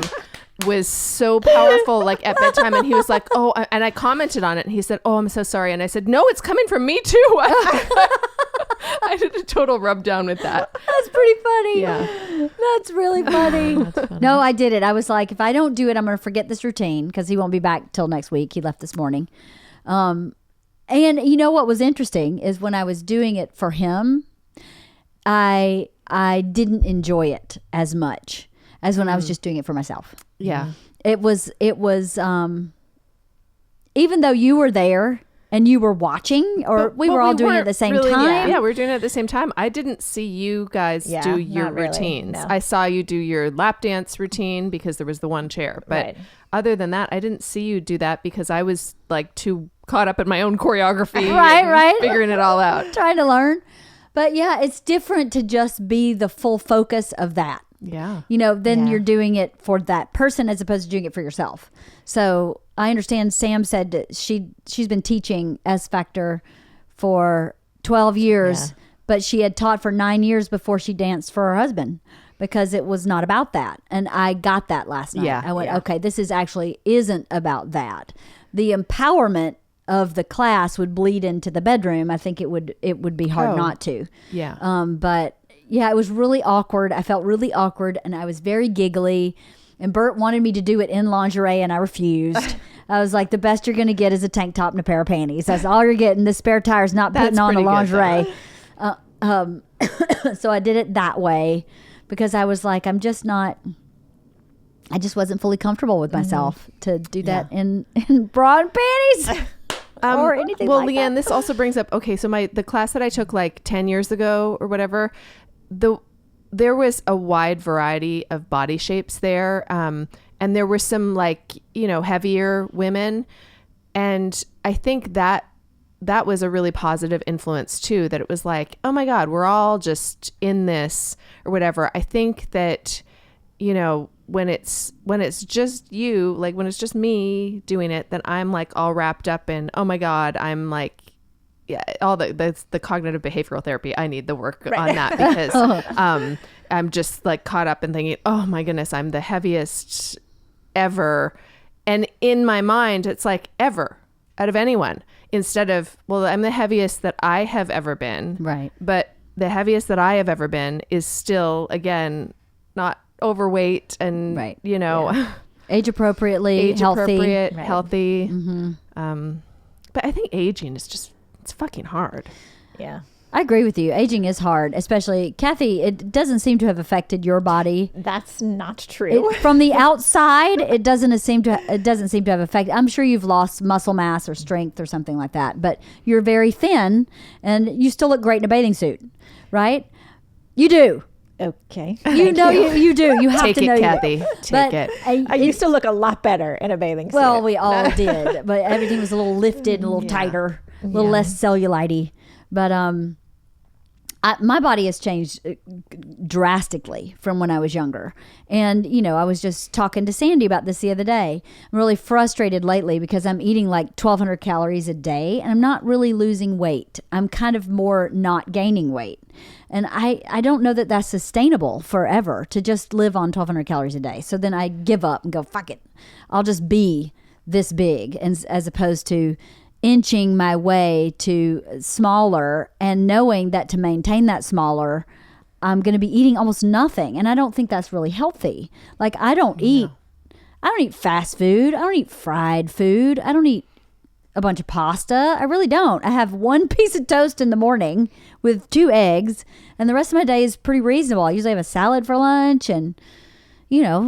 S4: was so powerful, like at bedtime. And he was like, oh, and I commented on it and he said, oh, I'm so sorry. And I said, no, it's coming from me too. I did a total rub down with that.
S1: That's pretty funny.
S4: Yeah.
S1: That's really funny. No, I did it. I was like, if I don't do it, I'm going to forget this routine because he won't be back till next week. He left this morning. And you know what was interesting is when I was doing it for him, I didn't enjoy it as much as when I was just doing it for myself.
S4: Yeah.
S1: It was even though you were there and you were watching, or we were all doing it at the same time.
S4: Yeah, we were doing it at the same time. I didn't see you guys do your routines.
S3: No.
S4: I saw you do your lap dance routine because there was the one chair. But other than that, I didn't see you do that because I was like too caught up in my own choreography.
S1: Right.
S4: Figuring it all out.
S1: Trying to learn. But yeah, it's different to just be the full focus of that.
S4: Yeah.
S1: You know, then you're doing it for that person as opposed to doing it for yourself. So I understand Sam said that she's been teaching S Factor for 12 years, but she had taught for 9 years before she danced for her husband because it was not about that. And I got that last night.
S4: Yeah.
S1: I went, okay, this isn't about that. The empowerment of the class would bleed into the bedroom. I think it would be hard not to.
S4: Yeah.
S1: But yeah, it was really awkward. I felt really awkward and I was very giggly. And Bert wanted me to do it in lingerie and I refused. I was like, the best you're going to get is a tank top and a pair of panties. That's all you're getting. The spare tire's not putting on the lingerie. So I did it that way because I was like, I just wasn't fully comfortable with myself to do that in bra and panties. Or anything like
S4: Leanne,
S1: that.
S4: this also brings up, okay, so the class that I took like 10 years ago or whatever, there was a wide variety of body shapes there. And there were some like, heavier women. And I think that was a really positive influence too, that it was like, oh my God, we're all just in this or whatever. I think that, when it's just you, like when it's just me doing it, then I'm like all wrapped up in, oh my God, I'm like, all the cognitive behavioral therapy. I need the work on that because I'm just like caught up in thinking, oh my goodness, I'm the heaviest ever. And in my mind, it's like ever out of anyone instead of, well, I'm the heaviest that I have ever been.
S1: Right.
S4: But the heaviest that I have ever been is still, again, not overweight and,
S1: age appropriate,
S4: healthy. Mm-hmm. But I think aging is just, it's fucking hard.
S3: Yeah.
S1: I agree with you. Aging is hard, especially Cathy. It doesn't seem to have affected your body.
S3: That's not true.
S1: From the outside, it doesn't seem to have affected. I'm sure you've lost muscle mass or strength or something like that, but you're very thin and you still look great in a bathing suit, right? You do.
S3: Okay.
S1: You do. You have
S4: Take
S1: to know
S4: it, Cathy. Take it.
S3: I used to look a lot better in a bathing suit.
S1: Well, we all did, but everything was a little lifted and a little tighter, a little less cellulite. But my body has changed drastically from when I was younger. And, I was just talking to Sandy about this the other day. I'm really frustrated lately because I'm eating like 1,200 calories a day and I'm not really losing weight. I'm kind of more not gaining weight. And I don't know that that's sustainable forever to just live on 1,200 calories a day. So then I give up and go, fuck it. I'll just be this big, and as opposed to inching my way to smaller and knowing that to maintain that smaller, I'm going to be eating almost nothing. And I don't think that's really healthy. Like I don't eat fast food. I don't eat fried food. I don't eat a bunch of pasta. I really don't. I have one piece of toast in the morning with 2 eggs and the rest of my day is pretty reasonable. I usually have a salad for lunch and,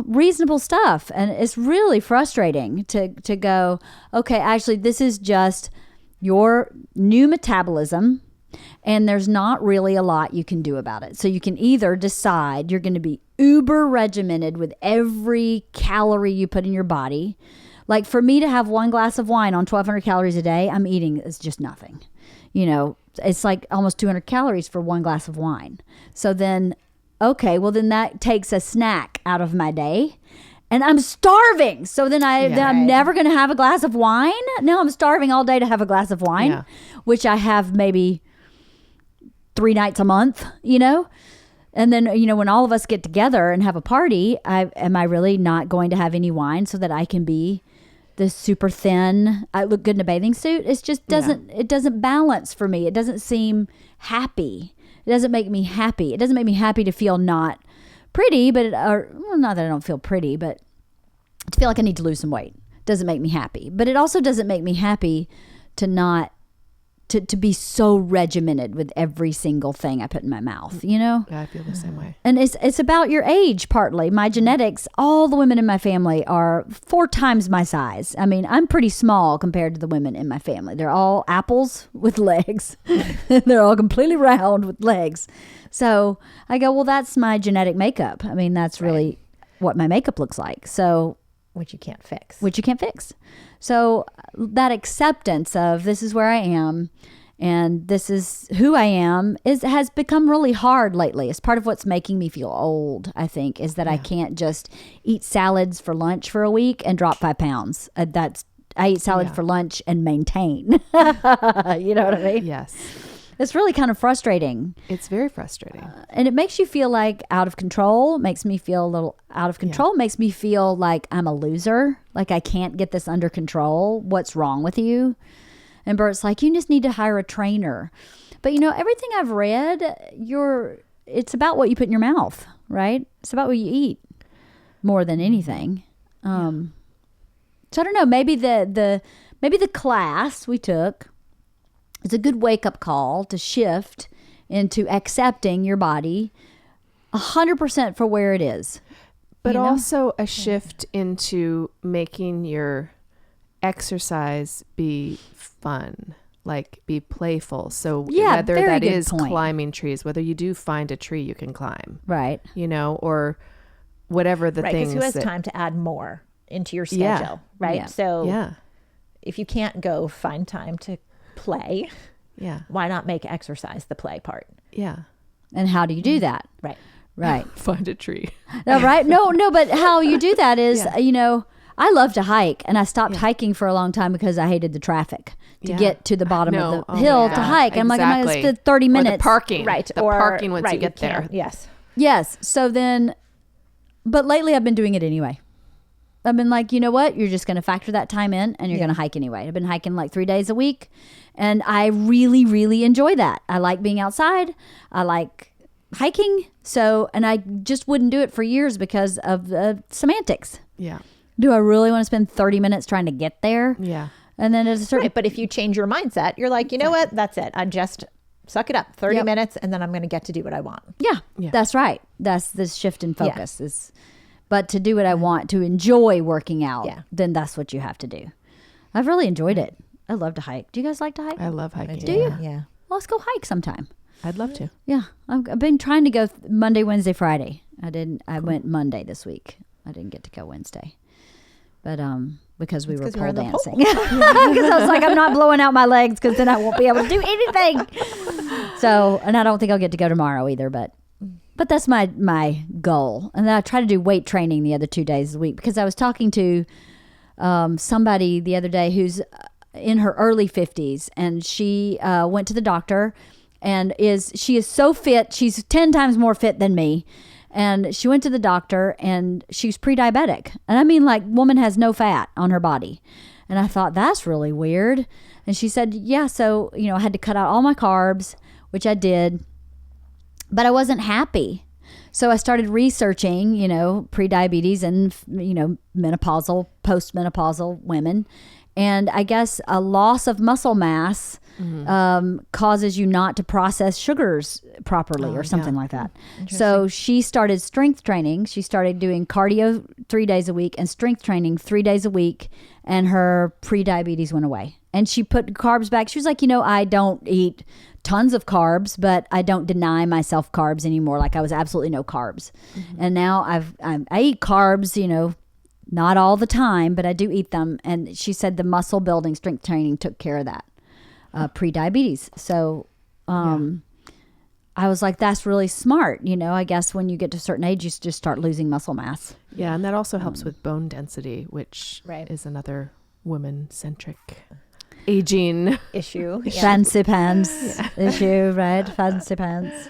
S1: reasonable stuff. And it's really frustrating to go, okay, actually, this is just your new metabolism, and there's not really a lot you can do about it. So you can either decide you're going to be uber regimented with every calorie you put in your body. Like for me to have 1 glass of wine on 1,200 calories a day, I'm eating is just nothing. It's like almost 200 calories for 1 glass of wine. So then, okay, well then that takes a snack out of my day. And I'm starving. So then I'm never going to have a glass of wine. No, I'm starving all day to have a glass of wine, which I have maybe 3 nights a month, And then, when all of us get together and have a party, am I really not going to have any wine so that I can be this super thin, I look good in a bathing suit? It just it doesn't balance for me. It doesn't seem happy. It doesn't make me happy. It doesn't make me happy to feel not pretty, not that I don't feel pretty, but to feel like I need to lose some weight doesn't make me happy. But it also doesn't make me happy to not to be so regimented with every single thing I put in my mouth,
S4: Yeah, I feel the same way.
S1: And it's about your age partly. My genetics, all the women in my family are 4 times my size. I mean, I'm pretty small compared to the women in my family. They're all apples with legs. They're all completely round with legs. So I go, well, that's my genetic makeup. I mean, that's really what my makeup looks like. So
S3: Which you can't fix.
S1: So that acceptance of this is where I am and this is who I am has become really hard lately. It's part of what's making me feel old, I think, is that I can't just eat salads for lunch for a week and drop 5 pounds. I eat salad for lunch and maintain. You know what I mean?
S4: Yes.
S1: It's really kind of frustrating.
S4: It's very frustrating.
S1: And it makes you feel like out of control, makes me feel a little out of control, makes me feel like I'm a loser, like I can't get this under control. What's wrong with you? And Bert's like, you just need to hire a trainer. But everything I've read, it's about what you put in your mouth, right? It's about what you eat more than anything. So I don't know, maybe the class we took, it's a good wake-up call to shift into accepting your body 100% for where it is.
S4: But also a shift into making your exercise be fun, like be playful. So whether that is climbing trees, whether you do find a tree you can climb.
S1: Right.
S4: Or whatever the things.
S3: Because who has time to add more into your schedule, right?
S1: Yeah.
S3: So if you can't go find time to play, why not make exercise the play part?
S1: Yeah. And how do you do that? Right.
S4: Find a tree.
S1: No, right? No, but how you do that is, I love to hike, and I stopped hiking for a long time because I hated the traffic to get to the bottom of the hill to hike.
S4: Exactly.
S1: I'm like, I'm going to spend 30 minutes.
S4: Or the parking.
S3: Right.
S4: The parking once you get there.
S1: Yes. So then, but lately I've been doing it anyway. I've been like, you know what? You're just going to factor that time in and you're going to hike anyway. I've been hiking like 3 days a week, and I really, really enjoy that. I like being outside. I like hiking. And I just wouldn't do it for years because of the semantics.
S4: Yeah.
S1: Do I really want to spend 30 minutes trying to get there?
S4: Yeah.
S1: And then at a certain
S3: but if you change your mindset, you're like, you know what? That's it. I just suck it up 30 minutes and then I'm going to get to do what I want.
S1: Yeah, that's right. That's this shift in focus but to do what I want, to enjoy working out, then that's what you have to do. I've really enjoyed it. I love to hike. Do you guys like to hike?
S4: I love hiking.
S1: Do you?
S3: Yeah.
S1: Well, let's go hike sometime.
S4: I'd love to.
S1: Yeah. I've been trying to go Monday, Wednesday, Friday. I went Monday this week. I didn't get to go Wednesday. But because we were pole dancing. Because I was like, I'm not blowing out my legs because then I won't be able to do anything. So, and I don't think I'll get to go tomorrow either, but that's my goal. And then I try to do weight training the other 2 days a week, because I was talking to somebody the other day who's in her early 50s, and she went to the doctor, and she is so fit. She's 10 times more fit than me. And she went to the doctor, and she's pre-diabetic. And I mean, like, woman has no fat on her body. And I thought, that's really weird. And she said, yeah, so, I had to cut out all my carbs, which I did. But I wasn't happy. So I started researching, pre-diabetes and, menopausal, postmenopausal women. And I guess a loss of muscle mass causes you not to process sugars properly or something like that. So she started strength training. She started doing cardio 3 days a week and strength training 3 days a week. And her pre-diabetes went away. And she put carbs back. She was like, I don't eat tons of carbs, but I don't deny myself carbs anymore. Like I was absolutely no carbs. And now I eat carbs, not all the time, but I do eat them. And she said the muscle building strength training took care of that pre-diabetes. So I was like, that's really smart. I guess when you get to a certain age, you just start losing muscle mass.
S4: Yeah, and that also helps with bone density, which is another woman-centric aging
S3: issue.
S1: Fancy pants issue, right? Fancy pants.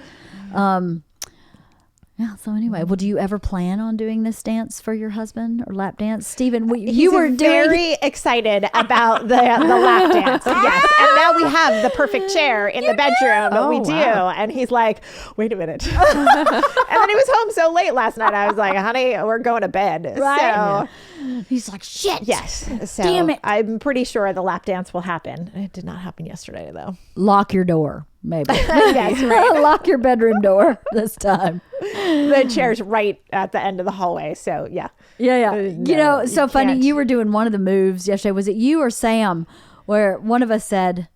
S1: So anyway, well, do you ever plan on doing this dance for your husband or lap dance? Stephen, you were
S3: very excited about the lap dance. Yes. And now we have the perfect chair in the bedroom. We do. And he's like, wait a minute. And then he was home so late last night. I was like, honey, we're going to bed.
S1: Right. So he's like, shit.
S3: Yes. So
S1: damn it.
S3: I'm pretty sure the lap dance will happen. It did not happen yesterday, though.
S1: Lock your door. Maybe.
S3: Yes, right.
S1: Lock your bedroom door this time.
S3: The chair's right at the end of the hallway. So, yeah.
S1: Yeah. So funny.
S3: can't.
S1: You were doing one of the moves yesterday. Was it you or Sam where one of us said,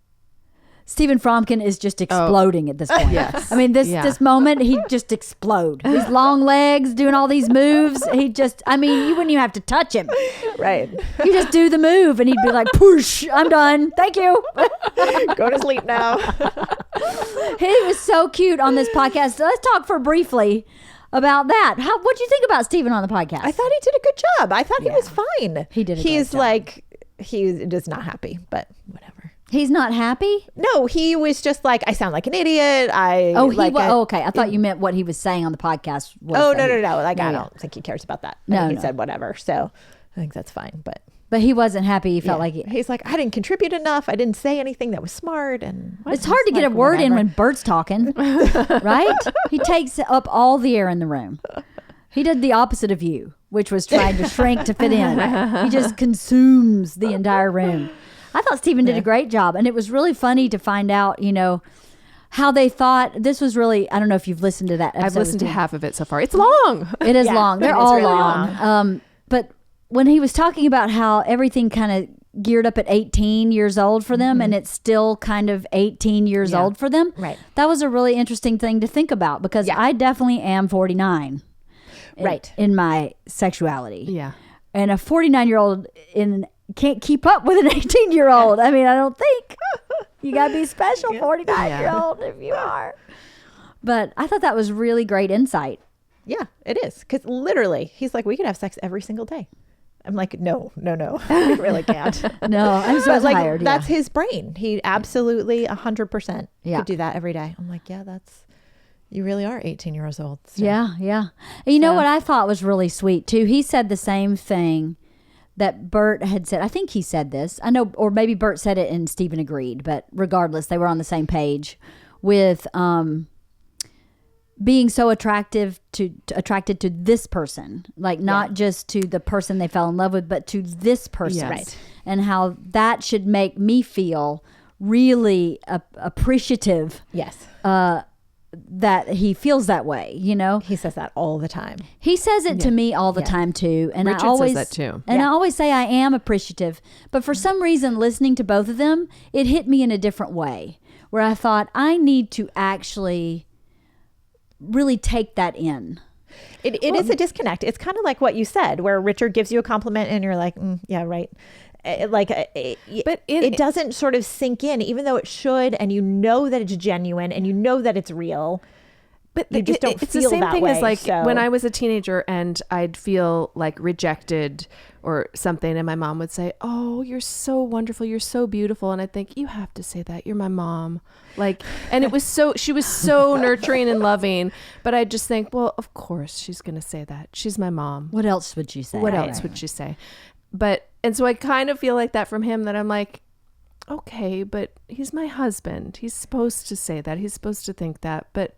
S1: Stephen Fromkin is just exploding at this point.
S4: Yes.
S1: I mean, this moment, he'd just explode. His long legs doing all these moves. You wouldn't even have to touch him.
S3: Right.
S1: You just do the move and he'd be like, push, I'm done. Thank you.
S3: Go to sleep now.
S1: He was so cute on this podcast. Let's talk briefly about that. What'd you think about Stephen on the podcast?
S3: I thought he did a good job. I thought he was fine.
S1: He did a
S3: He's
S1: great job.
S3: like, he's just not happy, but whatever.
S1: He's not happy?
S3: No, he was just like, I sound like an idiot. Okay.
S1: I thought you meant what he was saying on the podcast.
S3: No. Like, I don't think he cares about that. He said whatever. So I think that's fine.
S1: But he wasn't happy. He felt like
S3: he's like, I didn't contribute enough. I didn't say anything that was smart. And
S1: it's hard to get a word in when Bert's talking, right? He takes up all the air in the room. He did the opposite of you, which was trying to shrink to fit in. He just consumes the entire room. I thought Stephen did a great job. And it was really funny to find out, how they thought this was really, I don't know if you've listened to that episode.
S4: I've listened to half of it so far. It's long.
S1: It is long. They're all
S3: really
S1: long. But when he was talking about how everything kind of geared up at 18 years old for them and it's still kind of 18 years old for them.
S3: Right.
S1: That was a really interesting thing to think about because I definitely am 49. In my sexuality.
S4: Yeah.
S1: And a 49-year-old can't keep up with an 18-year-old. I mean, I don't think. You got to be special 49-year-old if you are. But I thought that was really great insight.
S3: Yeah, it is. Because literally, he's like, we could have sex every single day. I'm like, no. We really can't.
S1: No, I'm so tired.
S3: That's his brain. He absolutely 100%
S1: Yeah.
S3: could do that every day. I'm like, yeah, you really are 18 years old. So.
S1: Yeah. And you know what I thought was really sweet, too? He said the same thing that Bert had said. I think he said this. I know, or maybe Bert said it and Stephen agreed, but regardless, they were on the same page with being so attracted to this person, like not just to the person they fell in love with, but to this person.
S4: Yes.
S3: Right.
S1: And how that should make me feel really appreciative.
S3: Yes.
S1: That he feels that way,
S3: He says that all the time.
S1: He says it to me all the time too, and
S4: Richard
S1: I always
S4: says that too.
S1: And I always say I am appreciative, but for some reason, listening to both of them, it hit me in a different way, where I thought I need to actually really take that in.
S3: It is a disconnect. It's kind of like what you said, where Richard gives you a compliment and you're like, yeah, right. But it doesn't sort of sink in, even though it should, and you know that it's genuine and you know that it's real. But you just don't
S4: it's
S3: feel
S4: the same
S3: that
S4: thing
S3: way.
S4: as like
S3: So.
S4: when I was a teenager and I'd feel like rejected or something, and my mom would say, "Oh, you're so wonderful, you're so beautiful," and I'd think, "You have to say that. You're my mom." Like, and it was she was so nurturing and loving, but I'd just think, well, of course she's gonna say that. She's my mom.
S1: What else would you say?
S4: What else would she say? And so I kind of feel like that from him, that I'm like, okay, but he's my husband. He's supposed to say that. He's supposed to think that. But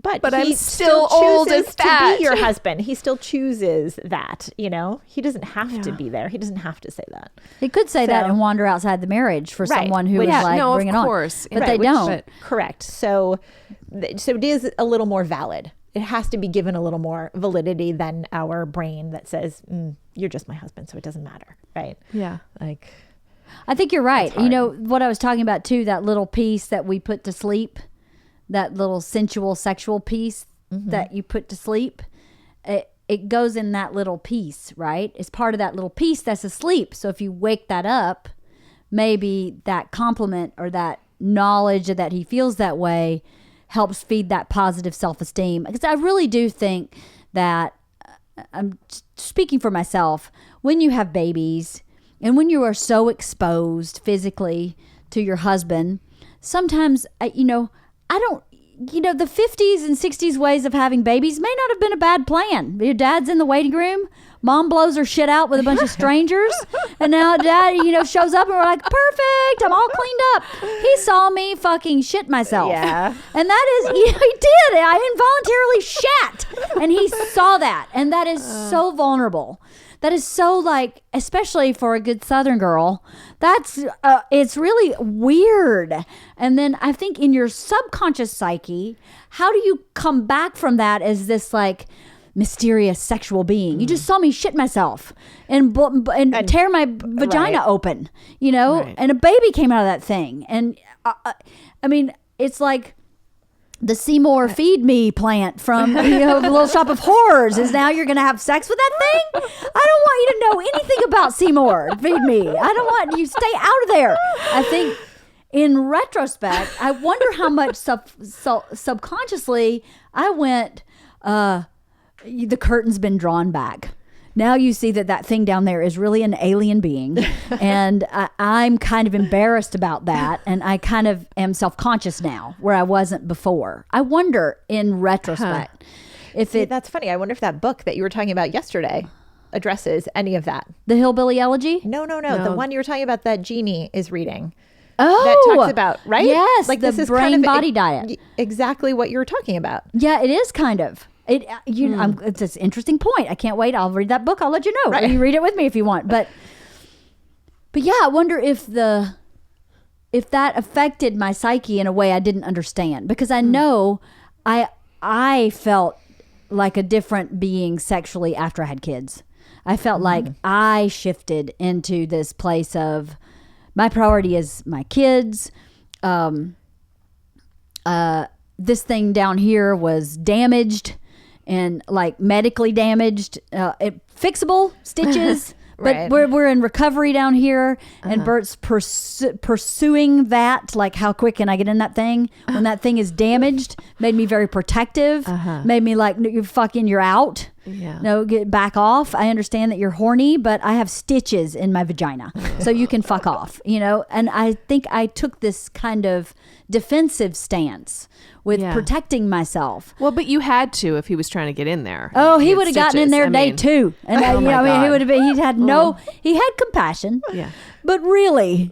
S3: But
S4: I'm
S3: he
S4: still old and
S3: chooses
S4: fat.
S3: to be your husband. He still chooses that, you know? He doesn't have to be there. He doesn't have to say that.
S1: He could say that
S3: So-
S1: and wander outside the marriage for
S3: Right.
S1: someone who
S3: Which-
S1: is
S4: Yeah,
S1: like,
S4: no,
S1: bring
S4: of
S1: it on.
S4: course.
S1: But
S4: Right,
S1: they
S4: which-
S1: don't.
S4: but-
S3: Correct. So it is a little more valid. It has to be given a little more validity than our brain that says, you're just my husband, so it doesn't matter. Right.
S4: Yeah.
S3: Like,
S1: I think you're right.
S3: hard.
S1: You know, what I was talking about too, that little piece that we put to sleep, that little sensual, sexual piece that you put to sleep, it goes in that little piece, right? It's part of that little piece that's asleep. So if you wake that up, maybe that compliment or that knowledge that he feels that way helps feed that positive self-esteem. Because I really do think that, I'm speaking for myself, when you have babies and when you are so exposed physically to your husband, sometimes, I don't, the 50s and 60s ways of having babies may not have been a bad plan. Your dad's in the waiting room. Mom blows her shit out with a bunch of strangers. And now dad, shows up and we're like, perfect. I'm all cleaned up. He saw me fucking shit myself.
S3: Yeah.
S1: And that is, he did. I involuntarily shat. And he saw that. And that is so vulnerable. That is so, like, especially for a good Southern girl, that's, it's really weird. And then I think in your subconscious psyche, how do you come back from that as this, like, mysterious sexual being? You just saw me shit myself and tear my vagina open,
S4: Right.
S1: and a baby came out of that thing. And, I mean, it's like, the Seymour Feed Me plant from the Little Shop of Horrors is now you're going to have sex with that thing? I don't want you to know anything about Seymour Feed Me. I don't want you stay out of there. I think in retrospect, I wonder how much subconsciously I went, the curtain's been drawn back. Now you see that thing down there is really an alien being. And I'm kind of embarrassed about that. And I kind of am self-conscious now where I wasn't before. I wonder in retrospect if
S3: that's funny. I wonder if that book that you were talking about yesterday addresses any of that.
S1: the Hillbilly Elegy.
S3: No. The one you were talking about that Jeannie is reading.
S1: Oh,
S3: That talks about, right?
S1: Yes,
S3: Like
S1: the
S3: this is
S1: brain
S3: kind of
S1: body diet.
S3: Exactly what you were talking about.
S1: Yeah, it is kind of. It's an interesting point. I can't wait. I'll read that book. I'll let you know.
S3: Right.
S1: You read it with me if you want. But yeah, I wonder if that affected my psyche in a way I didn't understand, because I know I felt like a different being sexually after I had kids. I felt like I shifted into this place of my priority is my kids. This thing down here was damaged and like medically damaged, fixable stitches.
S3: Right.
S1: But we're in recovery down here, and Bert's pursuing that. Like, how quick can I get in that thing? When that thing is damaged, made me very protective. Made me like, you're out.
S4: Yeah.
S1: No, get back off. I understand that you're horny, but I have stitches in my vagina, so you can fuck off. And I think I took this kind of defensive stance with protecting myself.
S4: Well, but you had to if he was trying to get in there.
S1: Oh, he
S4: had
S1: would have gotten in
S4: stitches.
S1: there
S4: I
S1: day
S4: mean,
S1: two, and
S4: Oh my
S1: he
S4: God.
S1: would have been. He had compassion.
S4: Yeah.
S1: But really,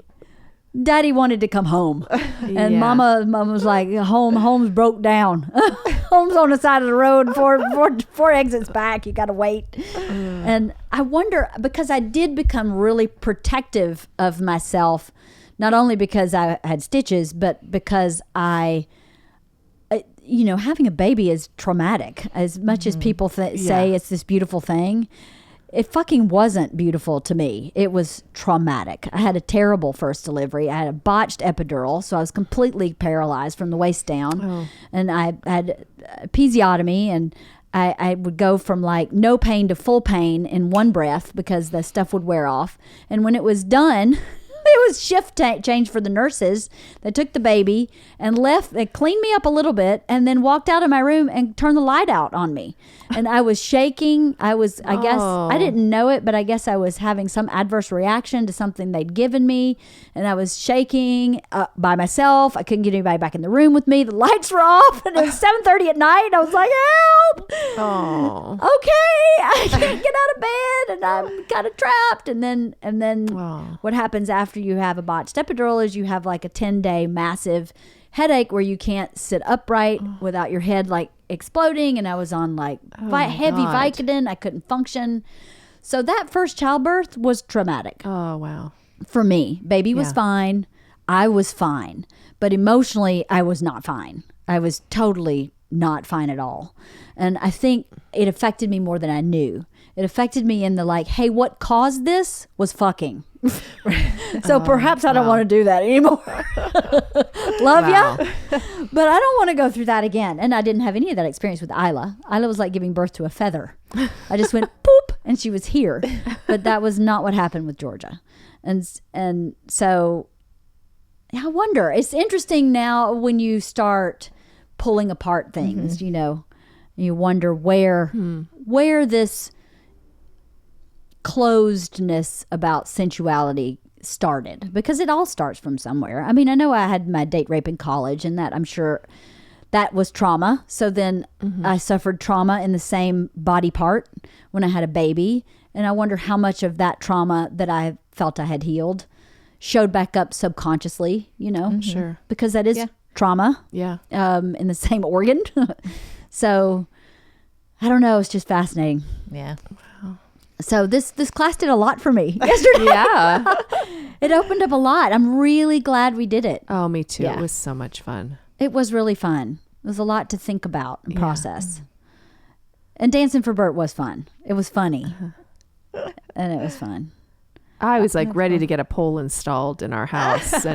S1: Daddy wanted to come home, and
S4: Yeah.
S1: Mama was like, Home's broke down. Home's on the side of the road, four exits back. You got to wait. And I wonder, because I did become really protective of myself, not only because I had stitches, but because having a baby is traumatic. As much as people say it's this beautiful thing, it fucking wasn't beautiful to me. It was traumatic. I had a terrible first delivery. I had a botched epidural, so I was completely paralyzed from the waist down. And I had episiotomy, and I would go from like no pain to full pain in one breath because the stuff would wear off. And when it was done, it was shift change for the nurses. They took the baby and left. They cleaned me up a little bit and then walked out of my room and turned the light out on me. And I was shaking. I guess, I didn't know it, but I guess I was having some adverse reaction to something they'd given me. And I was shaking by myself. I couldn't get anybody back in the room with me. The lights were off, and it was 7:30 at night. I was like, help.
S4: Oh.
S1: Okay, I can't get out of bed, and I'm kind of trapped. And then what happens after you have a botched epidural is you have like a 10-day massive headache where you can't sit upright without your head like exploding. And I was on like heavy
S4: God.
S1: Vicodin. I couldn't function. So that first childbirth was traumatic
S4: Oh, wow.
S1: for me. Baby was
S4: Yeah.
S1: fine. I was fine. But emotionally, I was not fine. I was totally not fine at all. And I think it affected me more than I knew. It affected me in the like, hey, what caused this was fucking. So perhaps I don't want to do that anymore. Love ya. But I don't want to go through that again. And I didn't have any of that experience with Isla. Isla was like giving birth to a feather. I just went poop and she was here. But that was not what happened with Georgia. And so I wonder, it's interesting now when you start pulling apart things, you know, you wonder where this closedness about sensuality started, because it all starts from somewhere. I mean, I know I had my date rape in college, and that I'm sure that was trauma. So then I suffered trauma in the same body part when I had a baby. And I wonder how much of that trauma that I felt I had healed showed back up subconsciously, you know,
S4: Sure.
S1: because that is trauma
S4: Yeah.
S1: in the same organ. So I don't know. It's just fascinating.
S3: Yeah.
S1: So this class did a lot for me yesterday.
S4: Yeah.
S1: It opened up a lot. I'm really glad we did it.
S4: Oh, me too.
S3: Yeah.
S4: It was so much fun.
S1: It was really fun. It was a lot to think about and process. And dancing for Bert was fun. It was funny. And it was fun.
S4: I was like ready to get a pole installed in our house,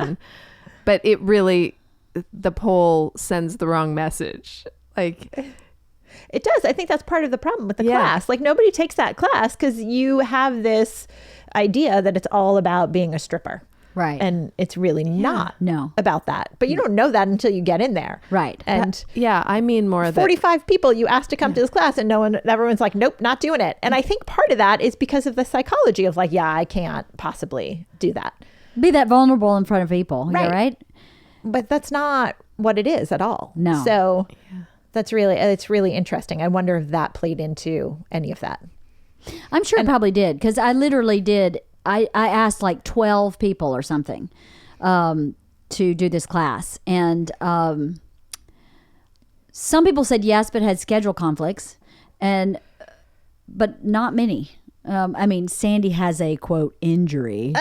S4: but it really, the pole sends the wrong message. Like,
S3: It does. I think that's part of the problem with the class. Like nobody takes that class because you have this idea that it's all about being a stripper.
S1: Right.
S3: And it's really not about that. But you don't know that until you get in there.
S1: Right.
S3: And
S4: yeah, I mean more that
S3: 45 people you asked to come to this class and everyone's like, nope, not doing it. And I think part of that is because of the psychology of like, yeah, I can't possibly do that.
S1: Be that vulnerable in front of people.
S3: Right.
S1: Right.
S3: But that's not what it is at all.
S1: No.
S3: So it's really interesting. I wonder if that played into any of that.
S1: I'm sure it probably did, because I literally did. I asked like 12 people or something to do this class. And some people said yes, but had schedule conflicts, but not many. I mean, Sandy has a, quote, injury.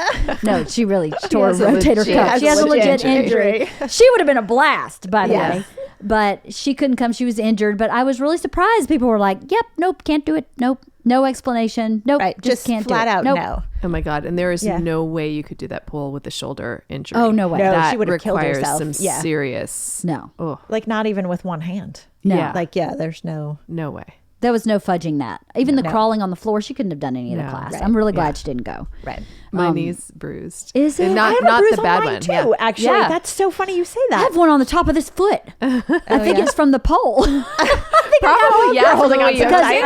S1: No, she really tore a rotator cuff. She has a legit injury. She would have been a blast, by the way. But she couldn't come. She was injured. But I was really surprised. People were like, yep, nope, can't do it. Nope, no explanation. Nope,
S3: Right.
S1: just can't
S3: flat
S1: do it.
S3: out
S1: Nope.
S3: no.
S4: oh my God. And there is no way you could do that pole with a shoulder injury.
S1: Oh, no way.
S3: No,
S4: That
S3: she would have killed
S4: requires
S3: herself.
S4: some
S3: Yeah.
S4: serious.
S1: No.
S4: Oh,
S3: Like not even with one hand.
S1: No.
S4: Yeah.
S3: Like, there's no.
S4: no way.
S1: There was no fudging that. Even the crawling on the floor, she couldn't have done any of the
S4: No.
S1: class.
S3: Right.
S1: I'm really glad she didn't go.
S3: Right.
S4: My knee's bruised.
S1: Is it?
S4: And
S3: I
S4: not
S3: have a
S4: not
S3: bruise
S4: the bad
S3: on mine
S4: one.
S3: too,
S4: Yeah.
S3: actually.
S4: Yeah.
S3: That's so funny you say
S1: I
S3: that.
S1: have one on the top of this foot. I think it's from the pole.
S4: Probably, yeah.
S3: holding on so
S1: Because
S3: tight.
S1: you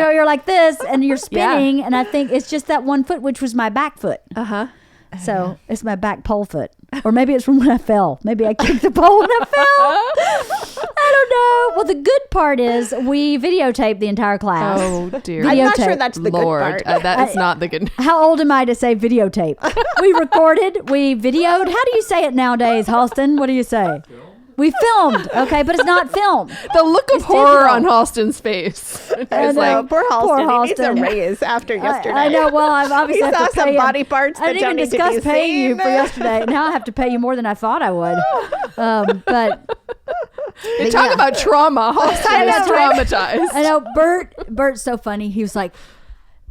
S1: know, you're like this and you're spinning, and I think it's just that one foot, which was my back foot. So it's my back pole foot, or maybe it's from when I fell. Maybe I kicked the pole when I fell. I don't know. Well, the good part is we videotaped the entire class.
S4: Oh dear.
S3: I'm not
S1: videotape.
S3: sure that's the
S4: Lord,
S3: good part.
S4: that is not the good.
S1: How old am I to say videotape? We recorded, we videoed. How do you say it nowadays, Halston? What do you say? We filmed, okay, but it's not film.
S4: The look of
S1: It's
S4: horror
S1: digital.
S4: on Halston's face. It's
S1: I know.
S4: like,
S3: Poor Halston. He needs a
S1: Halston.
S3: raise after yesterday.
S1: I know. Well, I've obviously
S3: He
S1: have
S3: saw
S1: to pay
S3: some
S1: him.
S3: body parts
S1: I
S3: that
S1: didn't
S3: don't
S1: even
S3: need to
S1: discuss
S3: be
S1: paying you
S3: seen.
S1: for yesterday. Now I have to pay you more than I thought I would. But
S4: you talk about trauma. Halston is traumatized.
S1: I know Bert's so funny. He was like,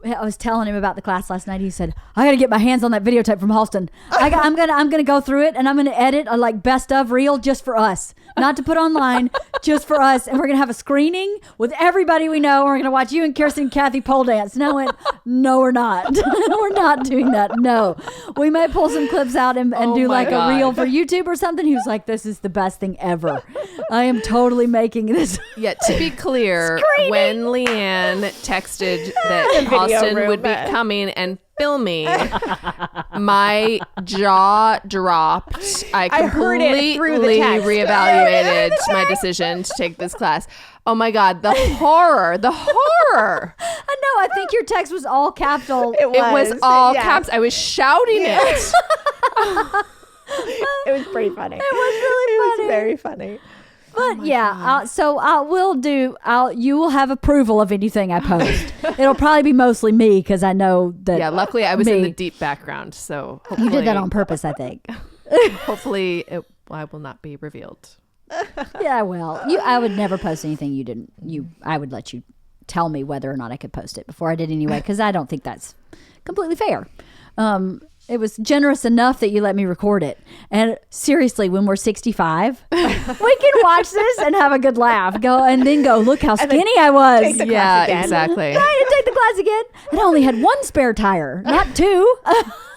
S1: I was telling him about the class last night. He said, I got to get my hands on that videotape from Halston. I'm gonna go through it, and I'm gonna edit a like best of reel just for us, not to put online, just for us. And we're gonna have a screening with everybody we know. And we're gonna watch you and Kirsten and Cathy pole dance. And I went, no, we're not. We're not doing that. No, we might pull some clips out and do
S4: my
S1: like
S4: God.
S1: a reel for YouTube or something. He was like, this is the best thing ever. I am totally making this.
S4: Yet to be clear, when Leanne texted that Austin
S3: room,
S4: would be coming and filming, my jaw dropped. I
S3: heard it through the
S4: completely
S3: text.
S4: reevaluated my decision to take this class. Oh my God, the horror.
S1: I know. I think your text was all capital.
S4: It was all
S3: yeah.
S4: caps. I was shouting it.
S3: It was pretty funny.
S1: It was really funny.
S3: very funny.
S1: But you will have approval of anything I post. It'll probably be mostly me because I know that.
S4: Yeah, luckily I was in the deep background, so
S1: You did that on purpose, I think.
S4: hopefully I will not be revealed.
S1: Yeah, well, I would never post anything you didn't. I would let you tell me whether or not I could post it before I did anyway, because I don't think that's completely fair. It was generous enough that you let me record it. And seriously, when we're 65, we can watch this and have a good laugh. Look how skinny I was.
S4: Yeah, exactly.
S1: I didn't take the class again. And I only had one spare tire, not two.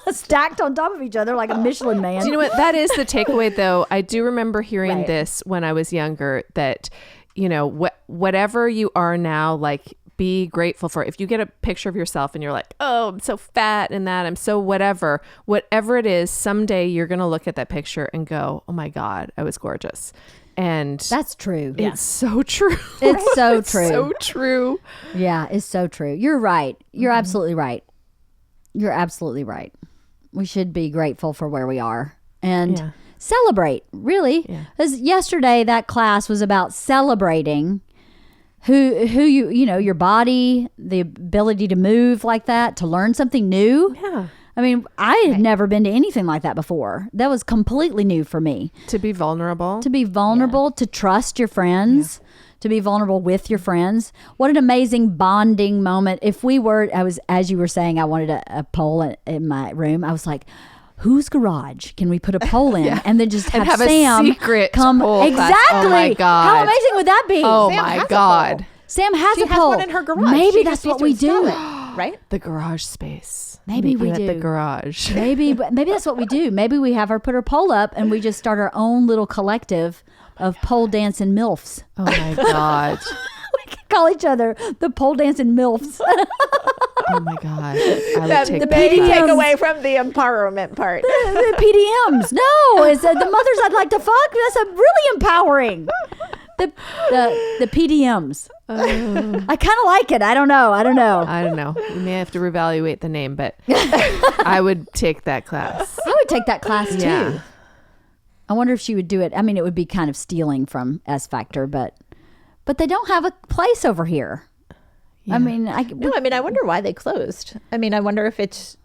S1: Stacked on top of each other like a Michelin man.
S4: Do you know what? That is the takeaway, though. I do remember hearing this when I was younger, that, whatever you are now, like, be grateful for. If you get a picture of yourself and you're like, oh, I'm so fat and that, I'm so whatever it is, someday you're going to look at that picture and go, oh my God, I was gorgeous. And
S1: that's true.
S4: It's so true.
S1: It's so true.
S4: So true.
S1: Yeah, it's so true. You're right. You're absolutely right. You're absolutely right. We should be grateful for where we are and celebrate, really. Because yesterday that class was about celebrating who your body, the ability to move like that, to learn something new.
S4: Yeah.
S1: I mean, I had never been to anything like that before. That was completely new for me.
S4: To be vulnerable.
S1: To trust your friends, to be vulnerable with your friends. What an amazing bonding moment. As you were saying, I wanted a poll in my room. I was like, whose garage can we put a poll in and then just have Sam
S4: a secret
S1: come?
S4: Poll
S1: Exactly.
S4: Class. Oh my God.
S1: How amazing would that be?
S4: Oh
S3: Sam
S4: my
S3: has
S4: God.
S1: Sam has
S3: She
S1: a
S3: has
S1: poll.
S3: one in her garage.
S1: Maybe
S3: She
S1: that's
S3: just
S1: what we
S3: needs to
S1: do.
S3: install it, right?
S4: The garage space.
S1: Maybe we
S4: Meet
S1: do.
S4: at the garage.
S1: Maybe that's what we do. Maybe we have her put her poll up and we just start our own little collective of pole dancing MILFs.
S4: Oh my God.
S1: We can call each other the pole dancing MILFs.
S4: Oh my God. I would take
S1: the
S4: that.
S1: PDMs.
S3: Take away from the empowerment part.
S1: The PDMs. No, it's the mothers I'd like to fuck. That's a really empowering. The PDMs. I kind of like it. I don't know.
S4: I don't know. We may have to reevaluate the name, but I would take that class.
S1: I would take that class too.
S4: Yeah.
S1: I wonder if she would do it. I mean, it would be kind of stealing from S Factor, but they don't have a place over here.
S4: Yeah.
S1: I mean, I
S3: wonder why they closed. I mean, I wonder if it's,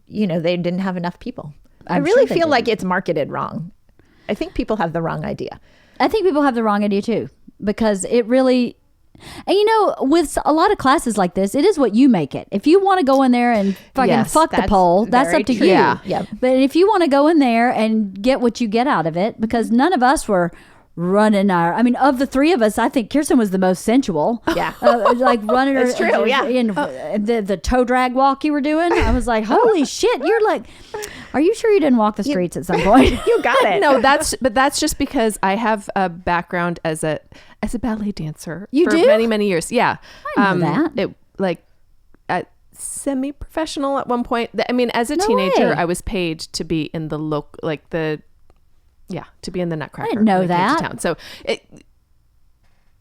S3: they didn't have enough people. I really
S1: sure they
S3: feel like
S1: didn't.
S3: it's marketed wrong. I think people have the wrong idea.
S1: I think people have the wrong idea too, because it really, and with a lot of classes like this, it is what you make it. If you want to go in there and fucking fuck the pole, that's
S3: very
S1: up to
S3: true.
S1: you.
S3: Yeah.
S1: But if you want to go in there and get what you get out of it, because none of us were running of the three of us, I think Kirsten was the most sensual.
S3: Yeah.
S1: Like running
S3: It's true, yeah.
S1: in the toe drag walk you were doing. I was like, holy shit. You're like, are you sure you didn't walk the streets at some point?
S3: You got it.
S4: No, that's just because I have a background as a ballet dancer.
S1: You
S4: for
S1: do?
S4: many, many years. Yeah.
S1: I know that.
S4: It like semi-professional at one point. I mean, as a
S1: No
S4: teenager,
S1: way.
S4: I was paid to be in the to be in the Nutcracker.
S1: I didn't know
S4: when I came to
S1: that.
S4: town. So it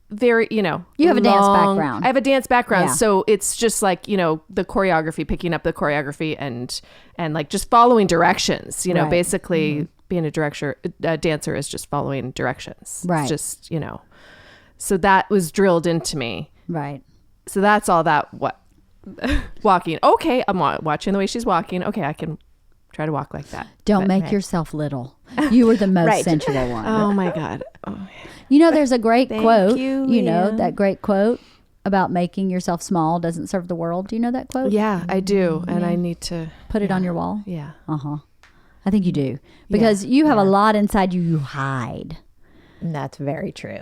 S4: very,
S1: You have a dance background.
S4: I have a dance background.
S1: Yeah.
S4: So it's just like, the choreography, picking up the choreography and like just following directions,
S1: Right.
S4: basically being a dancer is just following directions.
S1: Right.
S4: It's just, so that was drilled into me.
S1: Right.
S4: So that's all that walking. Okay. I'm watching the way she's walking. Okay. I can try to walk like that.
S1: Don't make yourself little. You were the most
S3: Right.
S1: sensual one.
S4: Oh my God. Oh.
S1: There's a great quote.
S4: you,
S1: That great quote about making yourself small doesn't serve the world. Do you know that quote?
S4: Yeah, I do. And I need to
S1: Put it on your wall.
S4: Yeah.
S1: I think you do, because you have a lot inside you. You hide.
S3: And that's very true.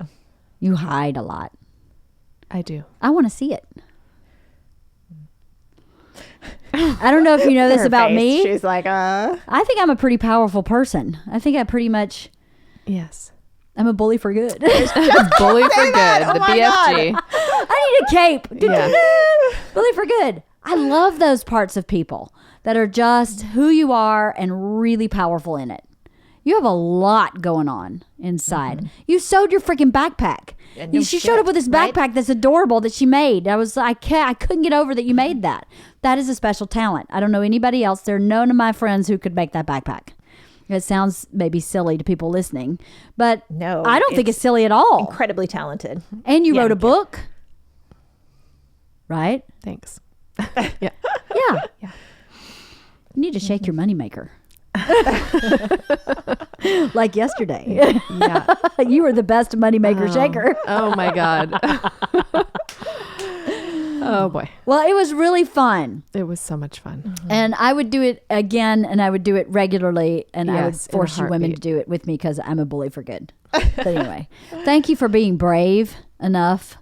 S1: You hide a lot.
S4: I do.
S1: I want to see it. I don't know if you know this
S3: Her
S1: about
S3: face,
S1: me.
S3: She's like,
S1: I think I'm a pretty powerful person. I think I pretty much.
S4: Yes.
S1: I'm a bully for good.
S4: Bully for good.
S3: Oh
S4: The
S3: my
S4: BFG.
S1: I need a cape.
S4: Yeah.
S1: Bully for good. I love those parts of people that are just who you are and really powerful in it. You have a lot going on inside.
S3: Mm-hmm.
S1: You sewed your freaking backpack.
S3: No
S1: She showed
S3: shit,
S1: up with this
S3: right?
S1: backpack that's adorable that she made. I couldn't get over that you made that. That is a special talent. I don't know anybody else. There are none of my friends who could make that backpack. It sounds maybe silly to people listening, but
S3: No,
S1: I don't think it's silly at all.
S3: Incredibly talented.
S1: And you
S3: Yeah,
S1: wrote a
S3: yeah.
S1: book, right?
S4: Thanks.
S1: Yeah.
S4: Yeah.
S1: You need to shake your moneymaker. Like yesterday.
S4: Yeah.
S1: You were the best moneymaker shaker.
S4: Oh my God. Oh boy.
S1: Well, it was really fun.
S4: It was so much fun.
S1: And I would do it again, and I would do it regularly, and I would
S4: Yes, in a
S1: force you women to
S4: heartbeat.
S1: do it with me because I'm a bully for good. But anyway, thank you for being brave enough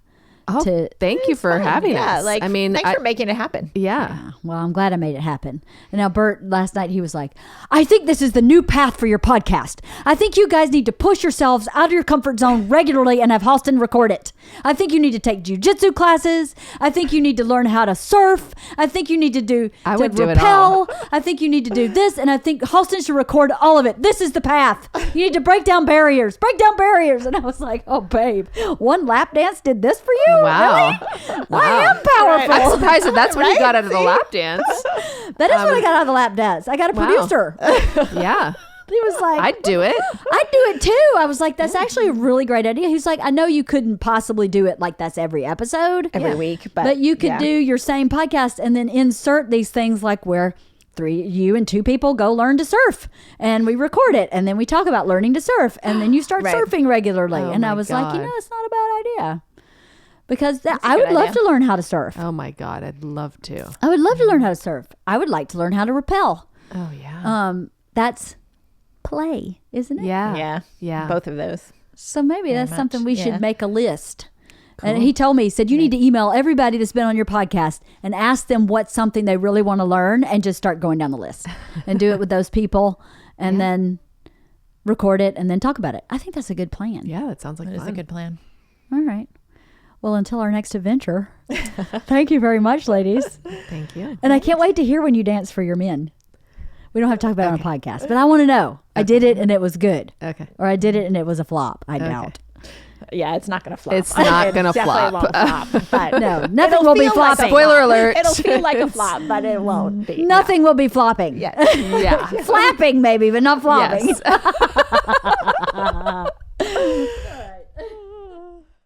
S4: Oh,
S1: to.
S4: thank you for having
S3: Yeah,
S4: us.
S3: like,
S4: I mean,
S3: thanks for making it happen.
S4: yeah.
S1: Well, I'm glad I made it happen. And now Bert, last night, he was like, I think this is the new path for your podcast. I think you guys need to push yourselves out of your comfort zone regularly and have Halston record it. I think you need to take jujitsu classes. I think you need to learn how to surf. I think you need to do
S4: I
S1: to
S4: would do it
S1: rappel.
S4: all.
S1: I think you need to do this. And I think Halston should record all of it. This is the path. You need to break down barriers. Break down barriers. And I was like, oh, babe, one lap dance did this for you?
S4: Wow.
S1: Really? I am powerful.
S4: I'm surprised that that's what you got out of the lap dance.
S1: That is what I got out of the lap dance. I got a
S4: Wow.
S1: producer.
S4: Yeah.
S1: He was like,
S4: I'd do it.
S1: I'd do it too. I was like, that's actually a really great idea. He's like, I know you couldn't possibly do it like that's every episode.
S3: Every week,
S1: But you could
S3: yeah.
S1: do your same podcast and then insert these things like where you and two people go learn to surf and we record it and then we talk about learning to surf and then you start
S3: Right.
S1: surfing regularly.
S4: Oh
S1: and I
S4: my
S1: was like,
S4: God.
S1: it's not a bad idea. Because
S3: a
S1: I
S3: good
S1: would love
S3: idea.
S1: to learn how to surf.
S4: Oh my God. I'd love to.
S1: I would love to learn how to surf. I would like to learn how to rappel.
S4: Oh yeah.
S1: That's play, isn't it?
S4: Yeah.
S3: Yeah.
S4: Yeah.
S3: Both of those.
S1: So maybe that's
S3: much,
S1: something we
S3: yeah.
S1: should make a list. And he told me, he said, you need to email everybody that's been on your podcast and ask them what's something they really want to learn and just start going down the list and do it with those people and then record it and then talk about it. I think that's a good plan.
S4: Yeah. That sounds like
S3: That is
S4: fun.
S3: a good plan.
S1: All right. Well, until our next adventure, thank you very much, ladies.
S4: Thank you.
S1: And I can't wait to hear when you dance for your men. We don't have to talk about it on a podcast, but I want to know. I did it and it was good.
S4: Okay.
S1: Or I did it and it was a flop. I doubt.
S3: Yeah, it's not going to flop.
S4: It's not
S3: It
S4: gonna
S3: definitely
S4: flop.
S3: won't flop. But
S1: No, nothing
S3: it'll
S1: will be
S3: feel like a
S1: flopping.
S4: Spoiler
S3: flop.
S4: alert.
S3: It'll feel like a flop, but it won't be.
S1: Nothing will be flopping.
S3: Yeah.
S4: Yeah.
S1: Flapping maybe, but not flopping.
S4: Yes.